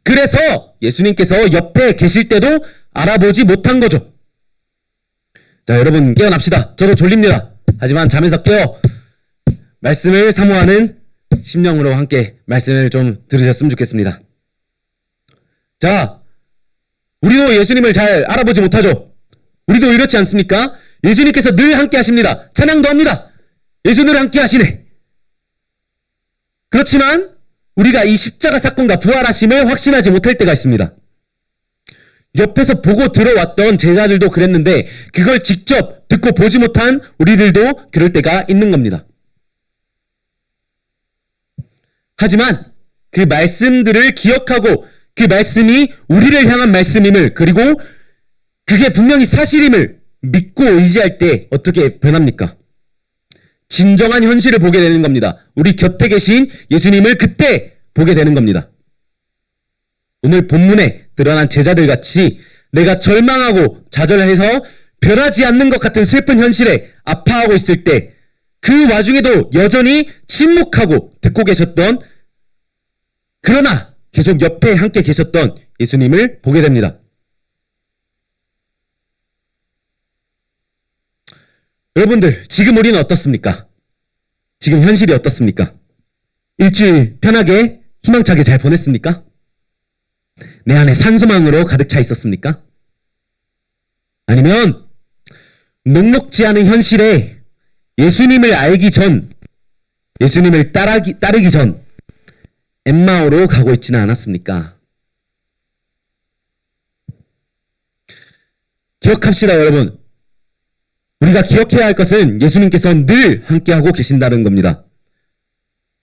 그래서 예수님께서 옆에 계실 때도 알아보지 못한 거죠. 자, 여러분 깨어납시다. 저도 졸립니다. 하지만 잠에서 깨어 말씀을 사모하는 심령으로 함께 말씀을 좀 들으셨으면 좋겠습니다. 자, 우리도 예수님을 잘 알아보지 못하죠. 우리도 이렇지 않습니까? 예수님께서 늘 함께 하십니다. 찬양도 합니다. 예수 늘 함께 하시네. 그렇지만 우리가 이 십자가 사건과 부활하심을 확신하지 못할 때가 있습니다. 옆에서 보고 들어왔던 제자들도 그랬는데 그걸 직접 듣고 보지 못한 우리들도 그럴 때가 있는 겁니다. 하지만 그 말씀들을 기억하고 그 말씀이 우리를 향한 말씀임을, 그리고 그게 분명히 사실임을 믿고 의지할 때 어떻게 변합니까? 진정한 현실을 보게 되는 겁니다. 우리 곁에 계신 예수님을 그때 보게 되는 겁니다. 오늘 본문에 드러난 제자들 같이 내가 절망하고 좌절해서 변하지 않는 것 같은 슬픈 현실에 아파하고 있을 때 그 와중에도 여전히 침묵하고 듣고 계셨던, 그러나 계속 옆에 함께 계셨던 예수님을 보게 됩니다. 여러분들, 지금 우리는 어떻습니까? 지금 현실이 어떻습니까? 일주일 편하게 희망차게 잘 보냈습니까? 내 안에 산소망으로 가득 차 있었습니까? 아니면 녹록지 않은 현실에 예수님을 알기 전, 예수님을 따르기 전 엠마오로 가고 있지는 않았습니까? 기억합시다, 여러분. 우리가 기억해야 할 것은 예수님께서 늘 함께하고 계신다는 겁니다.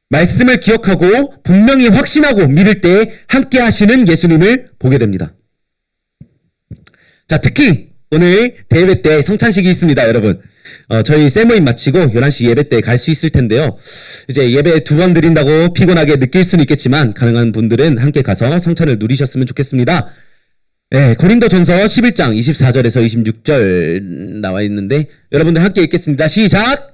말씀을 기억하고 분명히 확신하고 믿을 때 함께 하시는 예수님을 보게 됩니다. 자, 특히 오늘 대예배 때 성찬식이 있습니다, 여러분. 저희 셀모임 마치고 11시 예배 때 갈 수 있을 텐데요. 이제 예배 2번 드린다고 피곤하게 느낄 수는 있겠지만 가능한 분들은 함께 가서 성찬을 누리셨으면 좋겠습니다. 네, 고린도전서 11장 24절에서 26절 나와 있는데 여러분들 함께 읽겠습니다. 시작!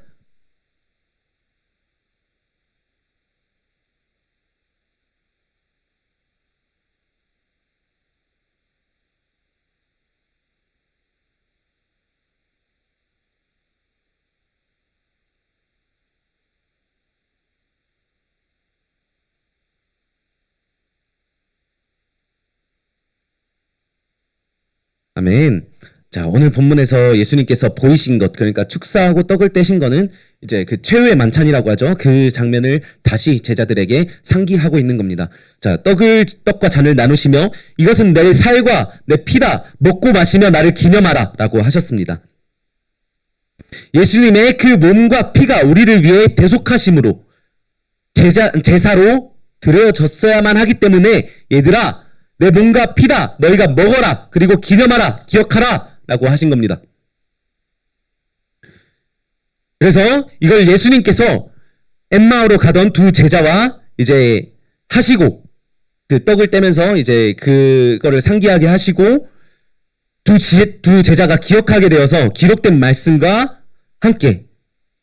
아멘. 자, 오늘 본문에서 예수님께서 보이신 것, 그러니까 축사하고 떡을 떼신 거는 이제 그 최후의 만찬이라고 하죠. 그 장면을 다시 제자들에게 상기하고 있는 겁니다. 자, 떡과 잔을 나누시며 이것은 내 살과 내 피다. 먹고 마시며 나를 기념하라 라고 하셨습니다. 예수님의 그 몸과 피가 우리를 위해 대속하심으로 제사로 드려졌어야만 하기 때문에 얘들아, 내 몸과 피다. 너희가 먹어라. 그리고 기념하라. 기억하라. 라고 하신 겁니다. 그래서 이걸 예수님께서 엠마오로 가던 두 제자와 이제 하시고, 그 떡을 떼면서 이제 그거를 상기하게 하시고, 두 제자가 기억하게 되어서 기록된 말씀과 함께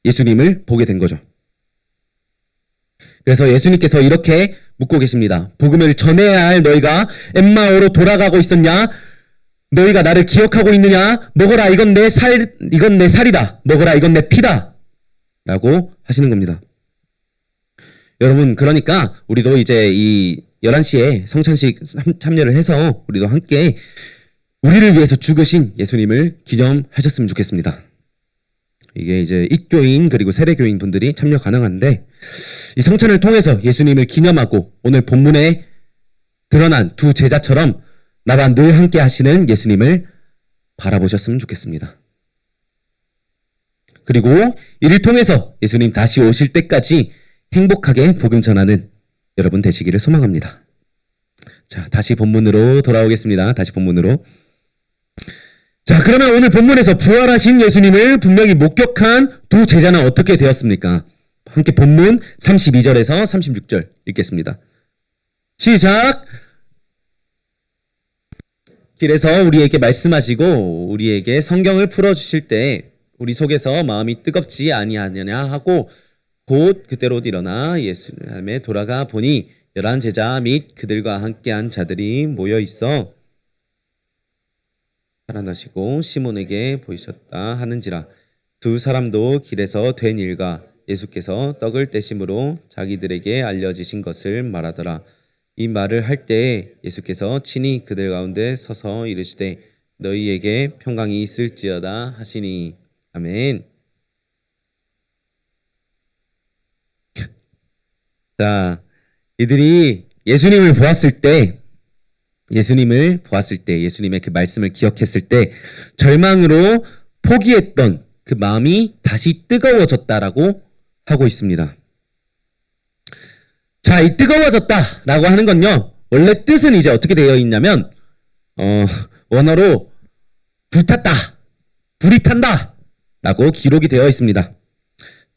예수님을 보게 된 거죠. 그래서 예수님께서 이렇게 묻고 계십니다. 복음을 전해야 할 너희가 엠마오로 돌아가고 있었냐? 너희가 나를 기억하고 있느냐? 먹어라, 이건 내 살이다. 먹어라, 이건 내 피다. 라고 하시는 겁니다. 여러분, 그러니까 우리도 이제 이 11시에 성찬식 참여를 해서 우리도 함께 우리를 위해서 죽으신 예수님을 기념하셨으면 좋겠습니다. 이게 이제 입교인 그리고 세례교인 분들이 참여 가능한데 이 성찬을 통해서 예수님을 기념하고 오늘 본문에 드러난 두 제자처럼 나와 늘 함께 하시는 예수님을 바라보셨으면 좋겠습니다. 그리고 이를 통해서 예수님 다시 오실 때까지 행복하게 복음 전하는 여러분 되시기를 소망합니다. 자, 다시 본문으로 돌아오겠습니다. 다시 본문으로. 자, 그러면 오늘 본문에서 부활하신 예수님을 분명히 목격한 두 제자는 어떻게 되었습니까? 함께 본문 32절에서 36절 읽겠습니다. 시작! 길에서 우리에게 말씀하시고 우리에게 성경을 풀어주실 때 우리 속에서 마음이 뜨겁지 아니하느냐 하고 곧 그때로 일어나 예수님에 돌아가 보니 11 제자 및 그들과 함께한 자들이 모여 있어 살아나시고 시몬에게 보이셨다 하는지라. 두 사람도 길에서 된 일과 예수께서 떡을 떼심으로 자기들에게 알려지신 것을 말하더라. 이 말을 할 때 예수께서 친히 그들 가운데 서서 이르시되 너희에게 평강이 있을지어다 하시니. 아멘. 자, 이들이 예수님을 보았을 때 예수님의 그 말씀을 기억했을 때 절망으로 포기했던 그 마음이 다시 뜨거워졌다라고 하고 있습니다. 자, 이 뜨거워졌다라고 하는 건요, 원래 뜻은 이제 어떻게 되어 있냐면 원어로 불탔다, 불이 탄다 라고 기록이 되어 있습니다.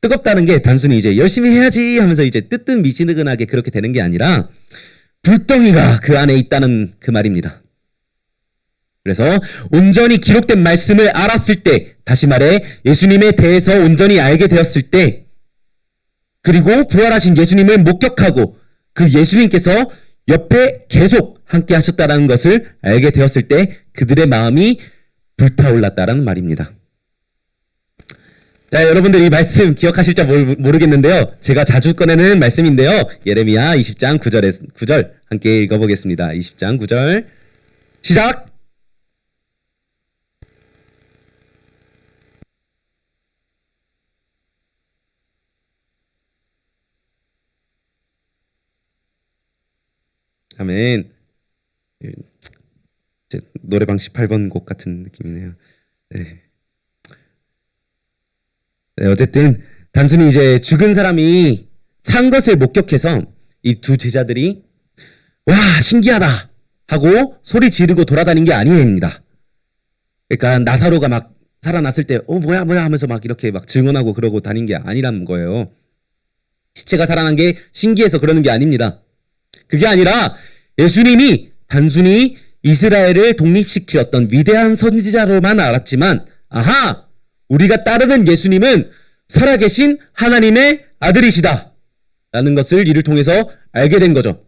뜨겁다는 게 단순히 이제 열심히 해야지 하면서 이제 뜨뜻미지근하게 그렇게 되는 게 아니라 불덩이가 그 안에 있다는 그 말입니다. 그래서 온전히 기록된 말씀을 알았을 때, 다시 말해 예수님에 대해서 온전히 알게 되었을 때, 그리고 부활하신 예수님을 목격하고 그 예수님께서 옆에 계속 함께 하셨다는 것을 알게 되었을 때 그들의 마음이 불타올랐다는 말입니다. 자, 여러분들 이 말씀 기억하실지 모르겠는데요. 제가 자주 꺼내는 말씀인데요. 예레미야 20장 9절 함께 읽어보겠습니다. 20장 9절 시작! 아멘. 노래방 18번 곡 같은 느낌이네요. 네. 네, 어쨌든 단순히 이제 죽은 사람이 산 것을 목격해서 이 두 제자들이 와 신기하다 하고 소리 지르고 돌아다닌 게 아니입니다. 그러니까 나사로가 막 살아났을 때 뭐야 하면서 막 이렇게 막 증언하고 그러고 다닌 게 아니라는 거예요. 시체가 살아난 게 신기해서 그러는 게 아닙니다. 그게 아니라 예수님이 단순히 이스라엘을 독립시켰던 위대한 선지자로만 알았지만, 아하! 우리가 따르는 예수님은 살아계신 하나님의 아들이시다 라는 것을 이를 통해서 알게 된 거죠.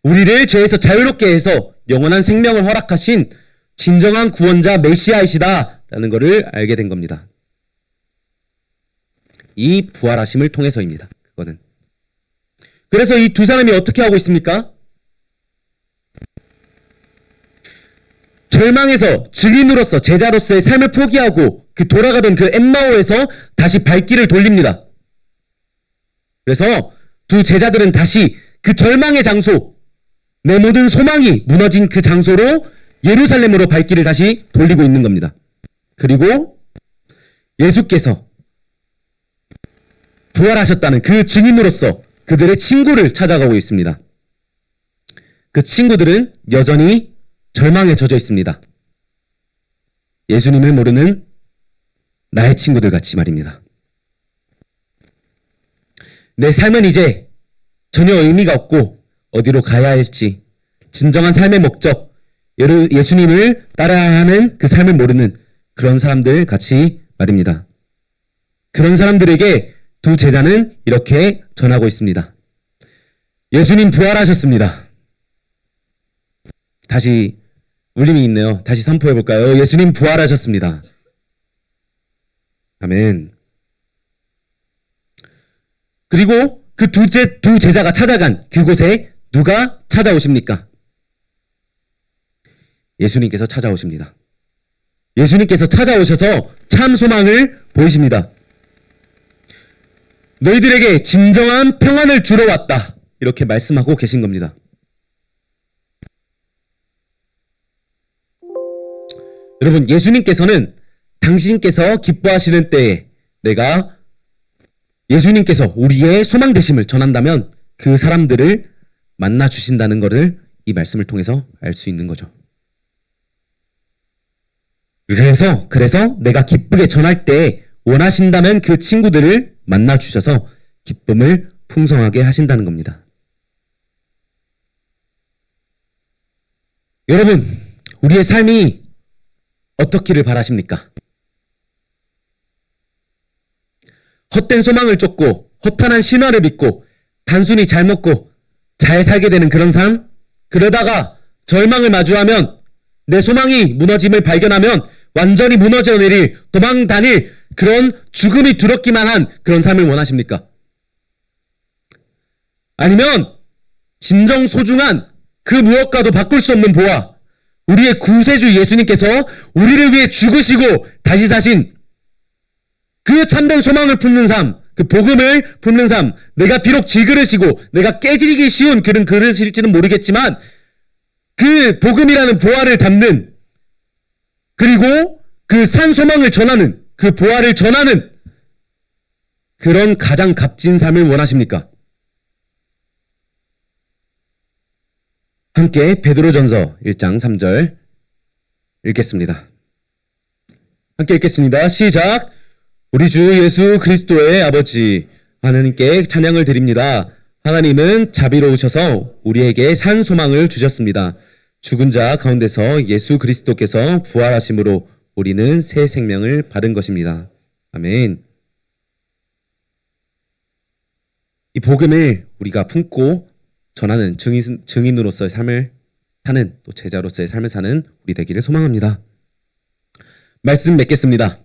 우리를 죄에서 자유롭게 해서 영원한 생명을 허락하신 진정한 구원자 메시아이시다 라는 것을 알게 된 겁니다. 이 부활하심을 통해서입니다. 그거는. 그래서 이 두 사람이 어떻게 하고 있습니까? 절망에서 증인으로서 제자로서의 삶을 포기하고 그 돌아가던 그 엠마오에서 다시 발길을 돌립니다. 그래서 두 제자들은 다시 그 절망의 장소, 내 모든 소망이 무너진 그 장소로 예루살렘으로 발길을 다시 돌리고 있는 겁니다. 그리고 예수께서 부활하셨다는 그 증인으로서 그들의 친구를 찾아가고 있습니다. 그 친구들은 여전히 절망에 젖어 있습니다. 예수님을 모르는 나의 친구들 같이 말입니다. 내 삶은 이제 전혀 의미가 없고 어디로 가야 할지, 진정한 삶의 목적, 예수님을 따라야 하는 그 삶을 모르는 그런 사람들 같이 말입니다. 그런 사람들에게 두 제자는 이렇게 전하고 있습니다. 예수님 부활하셨습니다. 다시 울림이 있네요. 다시 선포해 볼까요? 예수님 부활하셨습니다. 아멘. 그리고 그 두 제자가 찾아간 그곳에 누가 찾아오십니까? 예수님께서 찾아오십니다. 예수님께서 찾아오셔서 참 소망을 보이십니다. 너희들에게 진정한 평안을 주러 왔다. 이렇게 말씀하고 계신 겁니다. 여러분, 예수님께서는 당신께서 기뻐하시는 때에 내가 예수님께서 우리의 소망 되심을 전한다면 그 사람들을 만나 주신다는 것을 이 말씀을 통해서 알 수 있는 거죠. 그래서 내가 기쁘게 전할 때 원하신다면 그 친구들을 만나 주셔서 기쁨을 풍성하게 하신다는 겁니다. 여러분, 우리의 삶이 어떻기를 바라십니까? 헛된 소망을 쫓고 허탄한 신화를 믿고 단순히 잘 먹고 잘 살게 되는 그런 삶? 그러다가 절망을 마주하면 내 소망이 무너짐을 발견하면 완전히 무너져 내릴 도망 다닐 그런 죽음이 두렵기만 한 그런 삶을 원하십니까? 아니면 진정 소중한 그 무엇과도 바꿀 수 없는 보화, 우리의 구세주 예수님께서 우리를 위해 죽으시고 다시 사신 그 참된 소망을 품는 삶, 그 복음을 품는 삶, 내가 비록 질그릇이고 내가 깨지기 쉬운 그런 그릇일지는 모르겠지만 그 복음이라는 보화를 담는, 그리고 그 산 소망을 전하는, 그 보화를 전하는 그런 가장 값진 삶을 원하십니까? 함께 베드로전서 1장 3절 읽겠습니다. 함께 읽겠습니다. 시작. 우리 주 예수 그리스도의 아버지 하나님께 찬양을 드립니다. 하나님은 자비로우셔서 우리에게 산 소망을 주셨습니다. 죽은 자 가운데서 예수 그리스도께서 부활하심으로 우리는 새 생명을 받은 것입니다. 아멘. 이 복음을 우리가 품고 전하는 증인으로서의 삶을 사는, 또 제자로서의 삶을 사는 우리 되기를 소망합니다. 말씀 맺겠습니다.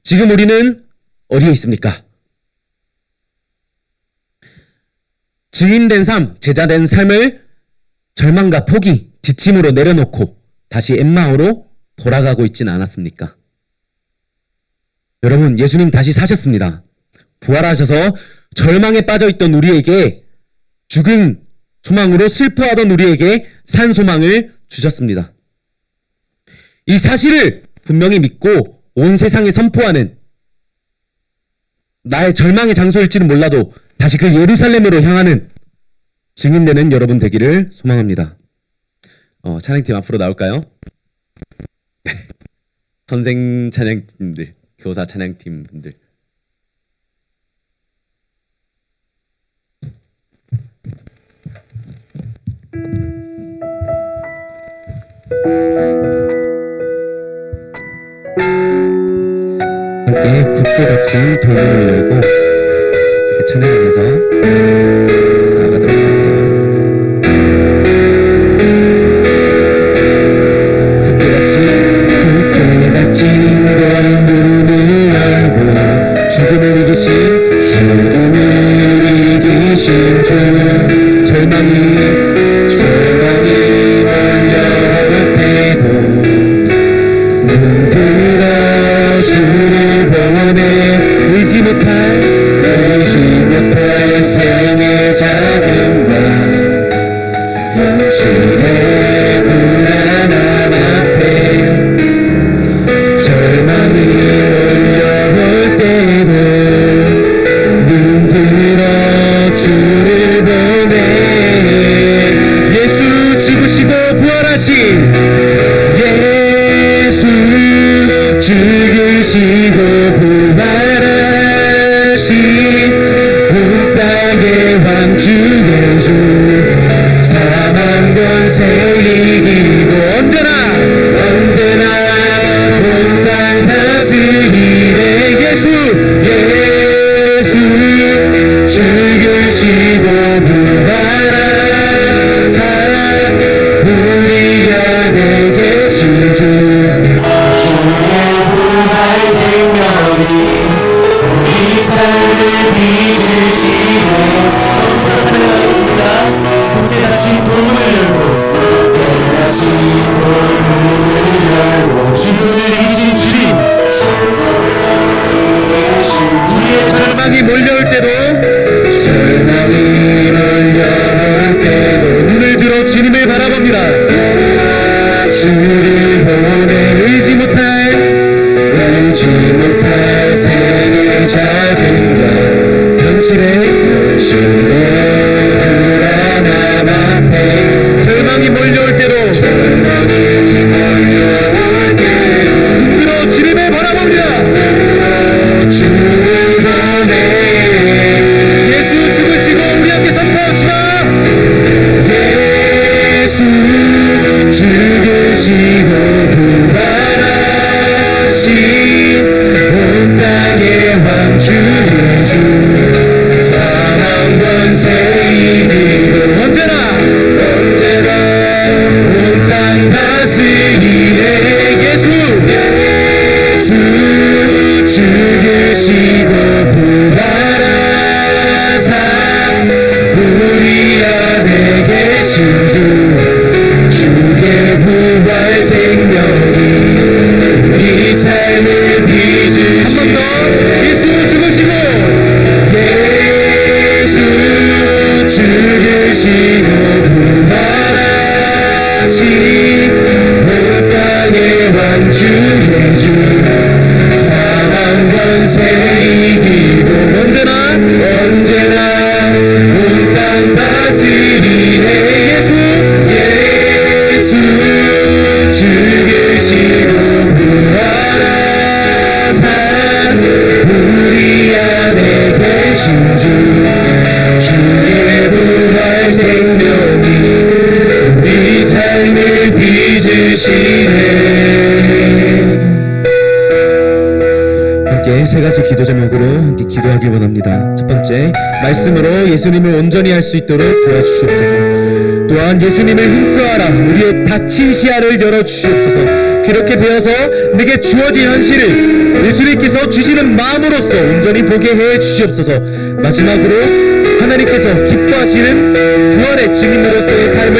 지금 우리는 어디에 있습니까? 증인된 삶, 제자된 삶을 절망과 포기, 지침으로 내려놓고 다시 엠마오로 돌아가고 있지는 않았습니까? 여러분, 예수님 다시 사셨습니다. 부활하셔서 절망에 빠져있던 우리에게, 죽은 소망으로 슬퍼하던 우리에게 산 소망을 주셨습니다. 이 사실을 분명히 믿고 온 세상에 선포하는, 나의 절망의 장소일지는 몰라도 다시 그 예루살렘으로 향하는 증인되는 여러분 되기를 소망합니다. 찬양팀 앞으로 나올까요? 선생 찬양팀들, 교사 찬양팀 분들. 함께 굳게 닫힌 돌문을 열고 이렇게 찬양하면서 나아가도록 할게요. 굳게 닫힌 돌문을 열고 죽음을 이기신 주, 절망이 몰려올 때도 눈 들어 주를 보내 의지 못할 생의 자금과 현실의 불안함 앞에 절망이 몰려올 때도 눈 들어 주를 보내 예수 죽으시고 부활하신 예수 죽으시고 부활하신 온 땅의 왕주의 주 사망 권세 이기고 언제나 온 땅 다스리네 예수 죽으시고 부활한 사랑 우리 안에 계신 주 이 삶을 빚으시고 전부 찬양하겠습니다. 절망이 몰려올 때도 눈을 들어 주님을 바라봅니다. 주를 보내 의지 못할 생의 작은 것 현실에 불안함 앞에 절망이 몰려올 때도 눈 들어 주님을 바라봅니다. 주를 보내 예수 죽으시고 우리 함께 선포합시다. 예수 죽으시고 부활하신 온 땅의 왕 주의 주 사망 권세 이기고 언제나 온 땅 다스리네. 예수 죽으시고 부활하사 우리 안에 계신 주 주의 부활 생명이 우리 삶을 빚으시네. 한 번 더 예수 죽으시고 예수 죽으시고 부활하신 온 땅의 왕 주의 주 사망 권세 이기고 언제나 온 땅 다스리네. 예수 죽으시고 부활하사 우리 안에 계신 주 주의 부활 생명이 우리 삶을 빚으시네. 함께 세 가지 기도 제목으로 함께 기도하길 원합니다. 첫 번째, 말씀으로 예수님을 온전히 할 수 있도록 도와주시옵소서. 또한 예수님을 흠수하라 우리의 닫힌 시야를 열어주시옵소서. 그렇게 되어서 내게 주어진 현실을 예수님께서 주시는 마음으로써 온전히 보게 해 주시옵소서. 마지막으로 하나님께서 기뻐하시는 부활의 증인으로서의 삶을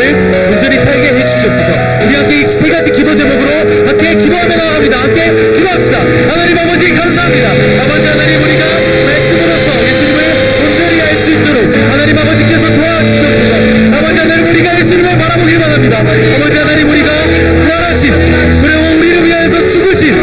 온전히 살게 해 주시옵소서. 우리 함께 이 세 가지 기도 제목으로 함께 기도하며 나아갑니다. 함께 기도합시다. 하나님 아버지 감사합니다. 아버지 하나님 우리가 말씀으로써 예수님을 온전히 알 수 있도록 하나님 아버지께서 도와주시옵소서. 아버지 하나님 우리가 예수님을 바라보길 바랍니다. 아버지 하나님 우리가 부활하신 그리고 우리를 위하여서 죽으신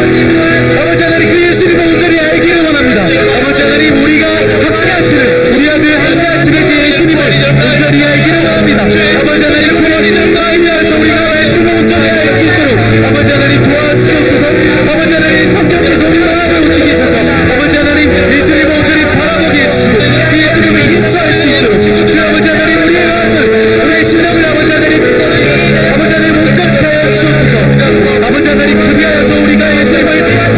아버지 하나님 그 예수님을 온전히 알기를 원합니다. 아버지 하나님 우리가 함께 하시는 우리와 늘 함께 하시는 그 예수님을 온전히 알기를 원합니다. 아버지 하나님 그런 나에 위하여서 우리가 말씀을 온전히 알 수 있도록 아버지 하나님 도와주시옵소서. 아버지 하나님 성경에서 우리를 하나님 웃기게 하셔서 아버지 하나님 예수님을 온전히 바라보게 해주시고 그 예수님을 입수할 수 있도록 주 아버지 하나님 우리의 마음을 우리의 심령을 아버지 하나님 온전케 하여 주시옵소서. 아버지 하나님 그리하여서 우리가 예수님을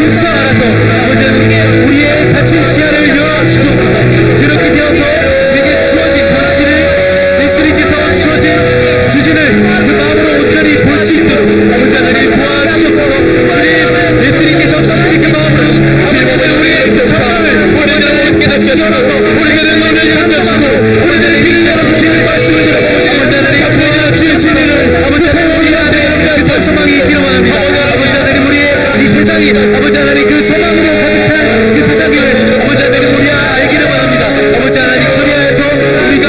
입수 알아서 아버지 하나님 우리의 닫힌 시야를 열어주시옵소서. 그렇게 되어서 내게 주어진 현실을 예수님께서 주시는 그 마음으로 온전히 볼 수 있도록 아버지 하나님 도와주시옵소서. 주님 예수님께서 주시는 그 마음으로 주님 우리의 교차를 아버지 하나님 깨닫으셔서 우리가 늘 온전히 함께하시고 우리들의 믿음으로 주님의 말씀을 들어 아버지 하나님 주의 진리를 아버지 하나님 우리 안에 그 소망이 있기를 원합니다. 아버지 하나님 우리의 이 세상이 아버지 하나님 그 소망으로 가득 찬 그 세상을 아버지 하나님 우리가 알기를 원합니다. 아버지 하나님 그리하여서 우리가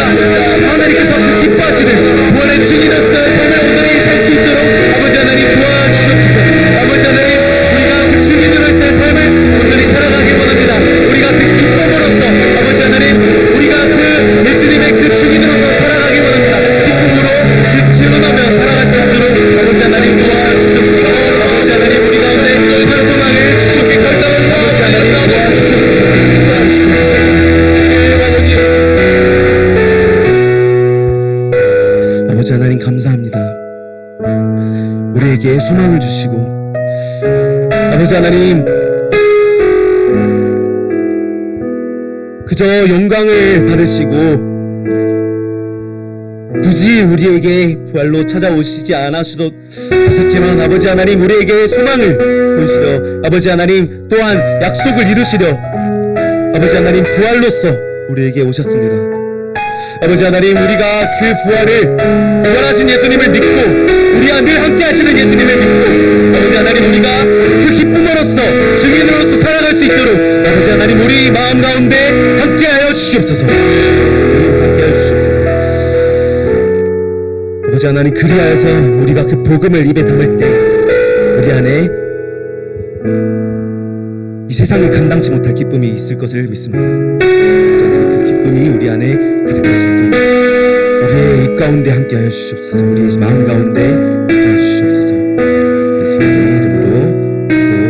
하나님께서 그 기뻐하시는 부활의 증인으로서의 삶을 온전히 살 수 있도록 아버지 하나님 도와주시옵소서. 아버지 하나님 우리가 그 증인으로서의 삶을 온전히 살아가길 원합니다. 우리가 그 기쁨으로써 아버지 하나님 우리가 그 예수님의 그 증인으로서 살아가길 원합니다. 기쁨으로 그 증언하며 살아갈 수 있도록 아버지 하나님 도와주시옵소서. 아버지 하나님 우리 가운데 찬송하게 주시옵게 결단을 아버지 하나님 도와주시옵소서. 아버지 하나님 감사합니다. 우리에게 소망을 주시고 아버지 하나님 그저 영광을 받으시고 굳이 우리에게 부활로 찾아오시지 않으셨지만 아버지 하나님 우리에게 소망을 보시려 아버지 하나님 또한 약속을 이루시려 아버지 하나님 부활로서 우리에게 오셨습니다. 아버지 하나님 우리가 그 부활하신 예수님을 믿고 우리와 늘 함께 하시는 예수님을 믿고 아버지 하나님 우리가 그 기쁨으로써 증인으로서 살아갈 수 있도록 아버지 하나님 우리 마음 가운데 함께하여 주시옵소서. 함께하여 주시옵소서. 아버지 하나님 그리하여서 우리가 그 복음을 입에 담을 때 우리 안에 이 세상이 감당치 못할 기쁨이 있을 것을 믿습니다. 그 기쁨이 우리 안에 가득할 수 있도록 우리의 입 가운데 함께하여 주시옵소서. 우리의 마음 가운데 함께하여 주시옵소서. 예수님의 이름으로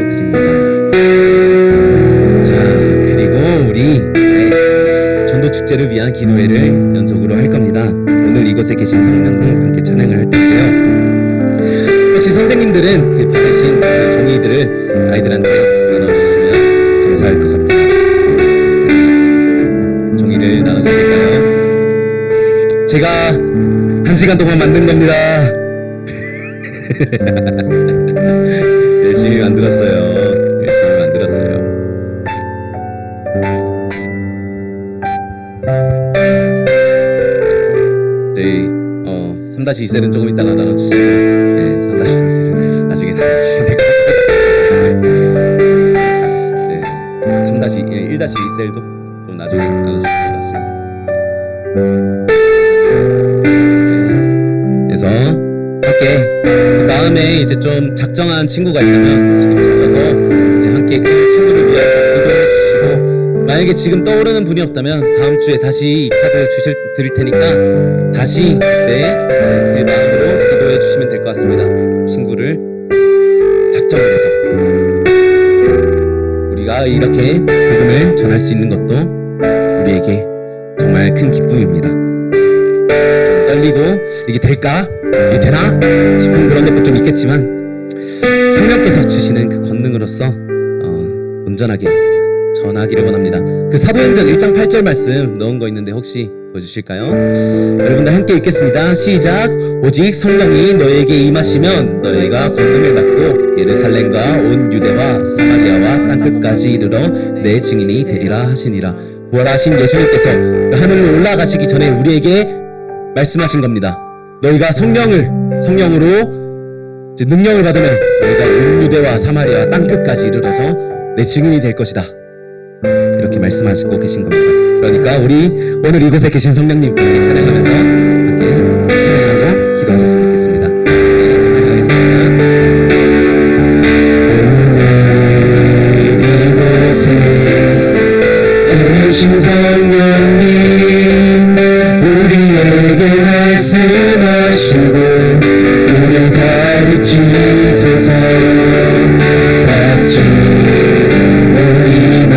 기도드립니다. 자, 그리고 우리 이제 전도 축제를 위한 기도회를 연속으로 할 겁니다. 오늘 이곳에 계신 성령님 함께 찬양을 할 텐데요. 혹시 선생님들은 그 받으신 그 종이들을 아이들한테 나눠주시면 감사할 것 같아요. 종이를 나눠주실까요? 제가 1시간 동안 만든 겁니다. 열심히 만들었어요. 열심히 만들었어요. 저희 3-2셀은 조금 이따가 나눠주시고 네, 3-3셀은 나중에 나눠주시면 될 것 같습니다. 네, 1-2셀도 좀 나중에 나눠주시면 될 것 같습니다. 네, 그래서 함께 그 마음에 이제 좀 작정한 친구가 있다면 지금 적어서 이제 함께 그 친구를 위해서 기도해 주시고, 만약에 지금 떠오르는 분이 없다면 다음 주에 다시 이 카드 드릴 테니까 다시 이제 그 마음으로 기도해 주시면 될 것 같습니다. 친구를 작정을 해서 우리가 이렇게 복음을 전할 수 있는 것도 우리에게 정말 큰 기쁨입니다. 좀 떨리고 이게 될까? 이게 되나? 싶은 그런 것도 좀 있겠지만 성령께서 주시는 그 권능으로서 온전하게 전하기를 원합니다. 그 사도행전 1장 8절 말씀 넣은 거 있는데 혹시 보여주실까요? 여러분들 함께 읽겠습니다. 시작. 오직 성령이 너에게 임하시면 너희가 권능을 받고 예루살렘과 온 유대와 사마리아와 땅끝까지 이르러 내 증인이 되리라 하시니라. 부활하신 예수님께서 하늘로 올라가시기 전에 우리에게 말씀하신 겁니다. 너희가 성령으로 이제 능력을 받으면 너희가 온 유대와 사마리아와 땅끝까지 이르러서 내 증인이 될 것이다. 이렇게 말씀하시고 계신 겁니다. 그러니까 우리 오늘 이곳에 계신 성령님께 찬양하면서 함께 찬양하고 기도하셨으면 좋겠습니다. 네, 찬양하겠습니다. 계신 성령님 우리에게 말씀하시고 우리 가르치소서. 같이 우리 맘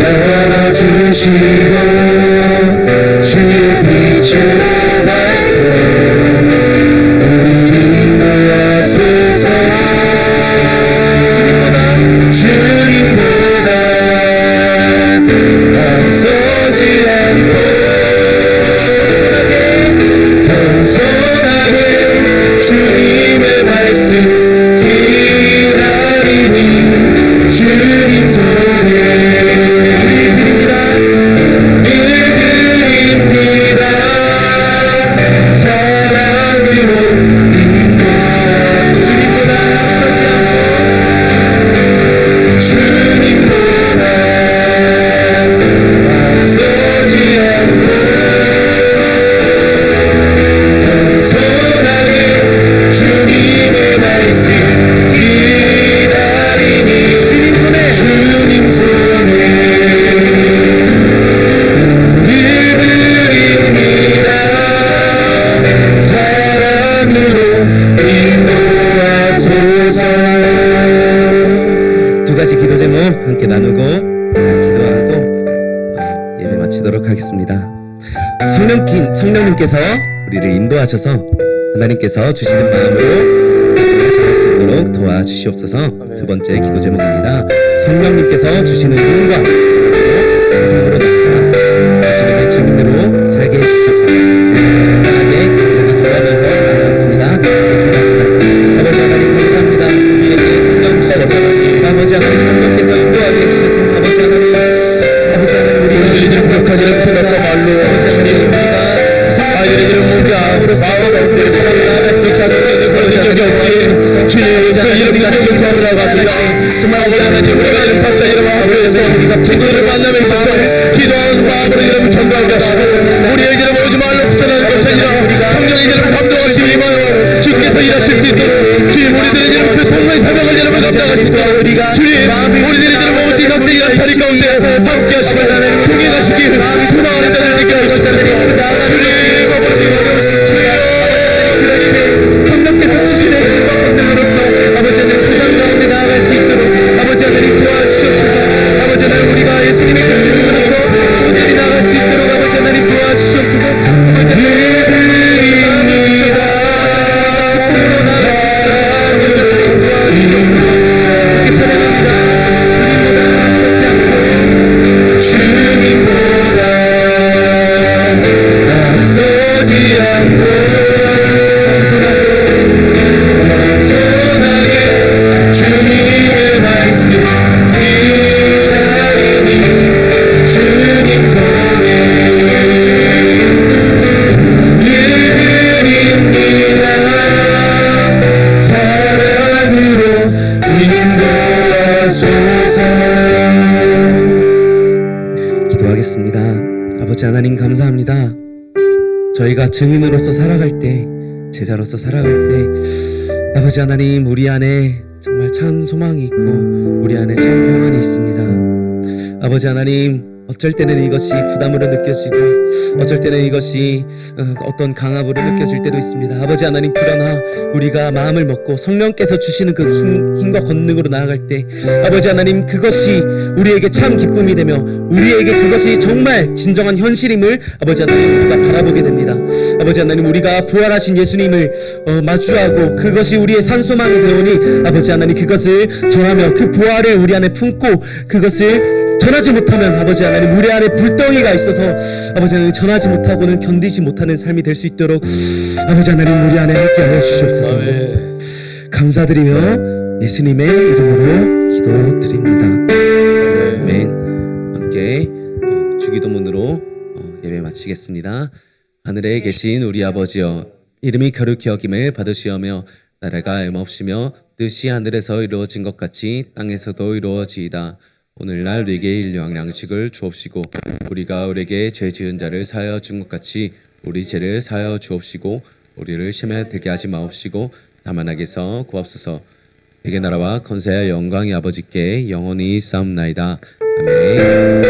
열어주시고 주의 빛으로 밝고 우리 인도하소서. 주님보다 앞서지 않고 겸손하게 주님의 말씀 기다리니 주님 손에 드립니다. 사랑으로 인도하소서. 주님보다 앞서지 않고 주님보다 앞서지 않고 겸손하게 주님의 말씀 기다리니 주님 손에 드립니다. 사랑으로 인도하소서. 두 가지 기도 제목 함께 나누고 기도하고 예배 마치도록 하겠습니다. 성령님께서 우리를 인도하셔서 하나님께서 주시는 마음으로 복음을 전할 수 있도록 도와주시옵소서. 두 번째 기도 제목입니다. 성령님께서 주시는 힘과 능력으로 세상으로 나아가 예수님의 증인으로 살게 해주시옵소서. 제가 잔잔하게 여기 기도하면서 나가겠습니다. 기도합니다. 아버지 하나님 감사합니다. 우리에게 성령 주셔서 아버지 하나님 성령께서 인도하게 해주셔서 아버지 하나님 우리가 이제는 부족하기를 생각과 말로 아버지 하나님 우리가 아이들의 이름 모자 마음으로 싸워 우리를 찾아나갈 수 주여. 정말 아버지 하나님 우리가 이런 각자 이름 앞에서 우리가 친구들을 만남에 있어서 기도하는 마음으로 이름을 전도하게 하시고 우리에게는 오지 말라 추천하는 것이 아니라 성령의 이름 감동하시고 임하여 주께서 일하실 수 있도록 주님 우리들의 이름 그 성령의 사명을 여러분 감당할 수 있도록 주님 우리들의 이름 오직 남자의 일자리 가운데 함께 하시고 통행하시길 소망하는 자들에게 하시옵소서. 주님 아버지 성령께서 주시는 은혜와 권능으로서 아버지 하나님 세상 가운데 나아갈 수 있도록 아버지 하나님 도와주시옵소서. 아버지 하나님 우리가 예수님의 자신으로서 온전히 나아갈 수 있도록 아버지 하나님 도와주시옵소서. 아버지 하나님 기도하겠습니다. 아버지 하나님 감사합니다. 저희가 증인으로서 살아갈 때, 제자로서 살아갈 때 아버지 하나님 우리 안에 정말 참 소망이 있고 우리 안에 참 평안이 있습니다. 아버지 하나님 어쩔 때는 이것이 부담으로 느껴지고 어쩔 때는 이것이 어떤 강압으로 느껴질 때도 있습니다. 아버지 하나님 그러나 우리가 마음을 먹고 성령께서 주시는 그 힘과 권능으로 나아갈 때 아버지 하나님 그것이 우리에게 참 기쁨이 되며 우리에게 그것이 정말 진정한 현실임을 아버지 하나님 우리가 바라보게 됩니다. 아버지 하나님 우리가 부활하신 예수님을 마주하고 그것이 우리의 산소망이 되오니 아버지 하나님 그것을 전하며 그 부활을 우리 안에 품고 그것을 전하지 못하면 아버지 하나님 우리 안에 불덩이가 있어서 아버지 하나님 전하지 못하고는 견디지 못하는 삶이 될 수 있도록 아버지 하나님 우리 안에 함께하여 주시옵소서. 감사드리며 예수님의 이름으로 기도드립니다. 아멘. 함께 주기도문으로 예배 마치겠습니다. 하늘에 계신 우리 아버지여 이름이 거룩히 여김을 받으시오며 나라가 얼마없으며 뜻이 하늘에서 이루어진 것 같이 땅에서도 이루어지이다. 오늘날 우리에게 일용할 양식을 주옵시고 우리가 우리에게 죄 지은 자를 사하여 준 것 같이 우리 죄를 사하여 주옵시고 우리를 시험에 들게 하지 마옵시고 다만 악에서 구하옵소서. 대개 나라와 권세와 영광이 아버지께 영원히 싸움나이다. 아멘.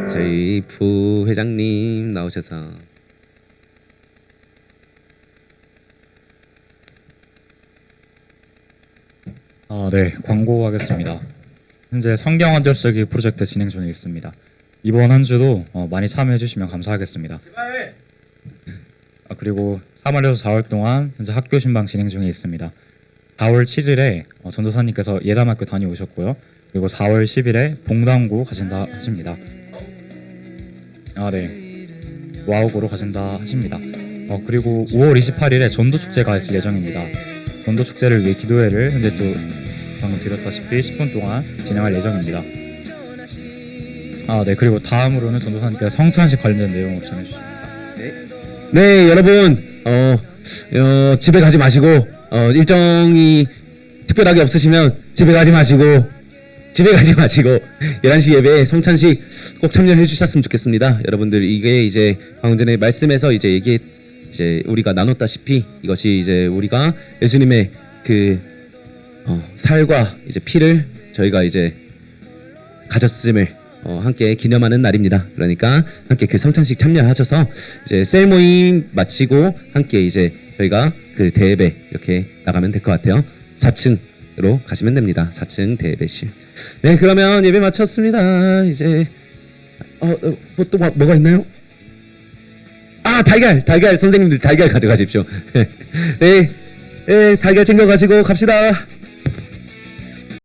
저희 부회장님 나오셔서 네, 광고하겠습니다. 현재 성경 한 절 쓰기 프로젝트 진행 중에 있습니다. 이번 한 주도 많이 참여해 주시면 감사하겠습니다. 그리고 3월에서 4월 동안 현재 학교 신방 진행 중에 있습니다. 4월 7일에 전도사님께서 예담학교 다녀오셨고요. 그리고 4월 10일에 봉담구 가신다 하십니다. 네, 와우고로 가신다 하십니다. 그리고 5월 28일에 전도축제가 있을 예정입니다. 전도축제를 위해 기도회를 현재 또 방금 드렸다시피 10분 동안 진행할 예정입니다. 네, 그리고 다음으로는 전도사님께서 성찬식 관련된 내용을 전해주십니다. 네 여러분 집에 가지 마시고 일정이 특별하게 없으시면 집에 가지 마시고 11시 예배에 성찬식 꼭 참여해 주셨으면 좋겠습니다. 여러분들 이게 이제 방금 전에 말씀에서 이제 우리가 나눴다시피 이것이 이제 우리가 예수님의 그 살과 이제 피를 저희가 이제 가졌음을 함께 기념하는 날입니다. 그러니까 함께 그 성찬식 참여하셔서 이제 셀 모임 마치고 함께 이제 저희가 그 대예배 이렇게 나가면 될 것 같아요. 4층으로 가시면 됩니다. 4층 대예배실. 네, 그러면 예배 마쳤습니다. 이제 또 뭐가 있나요? 달걀 선생님들 달걀 가져가십시오. 네, 달걀 챙겨가시고 갑시다.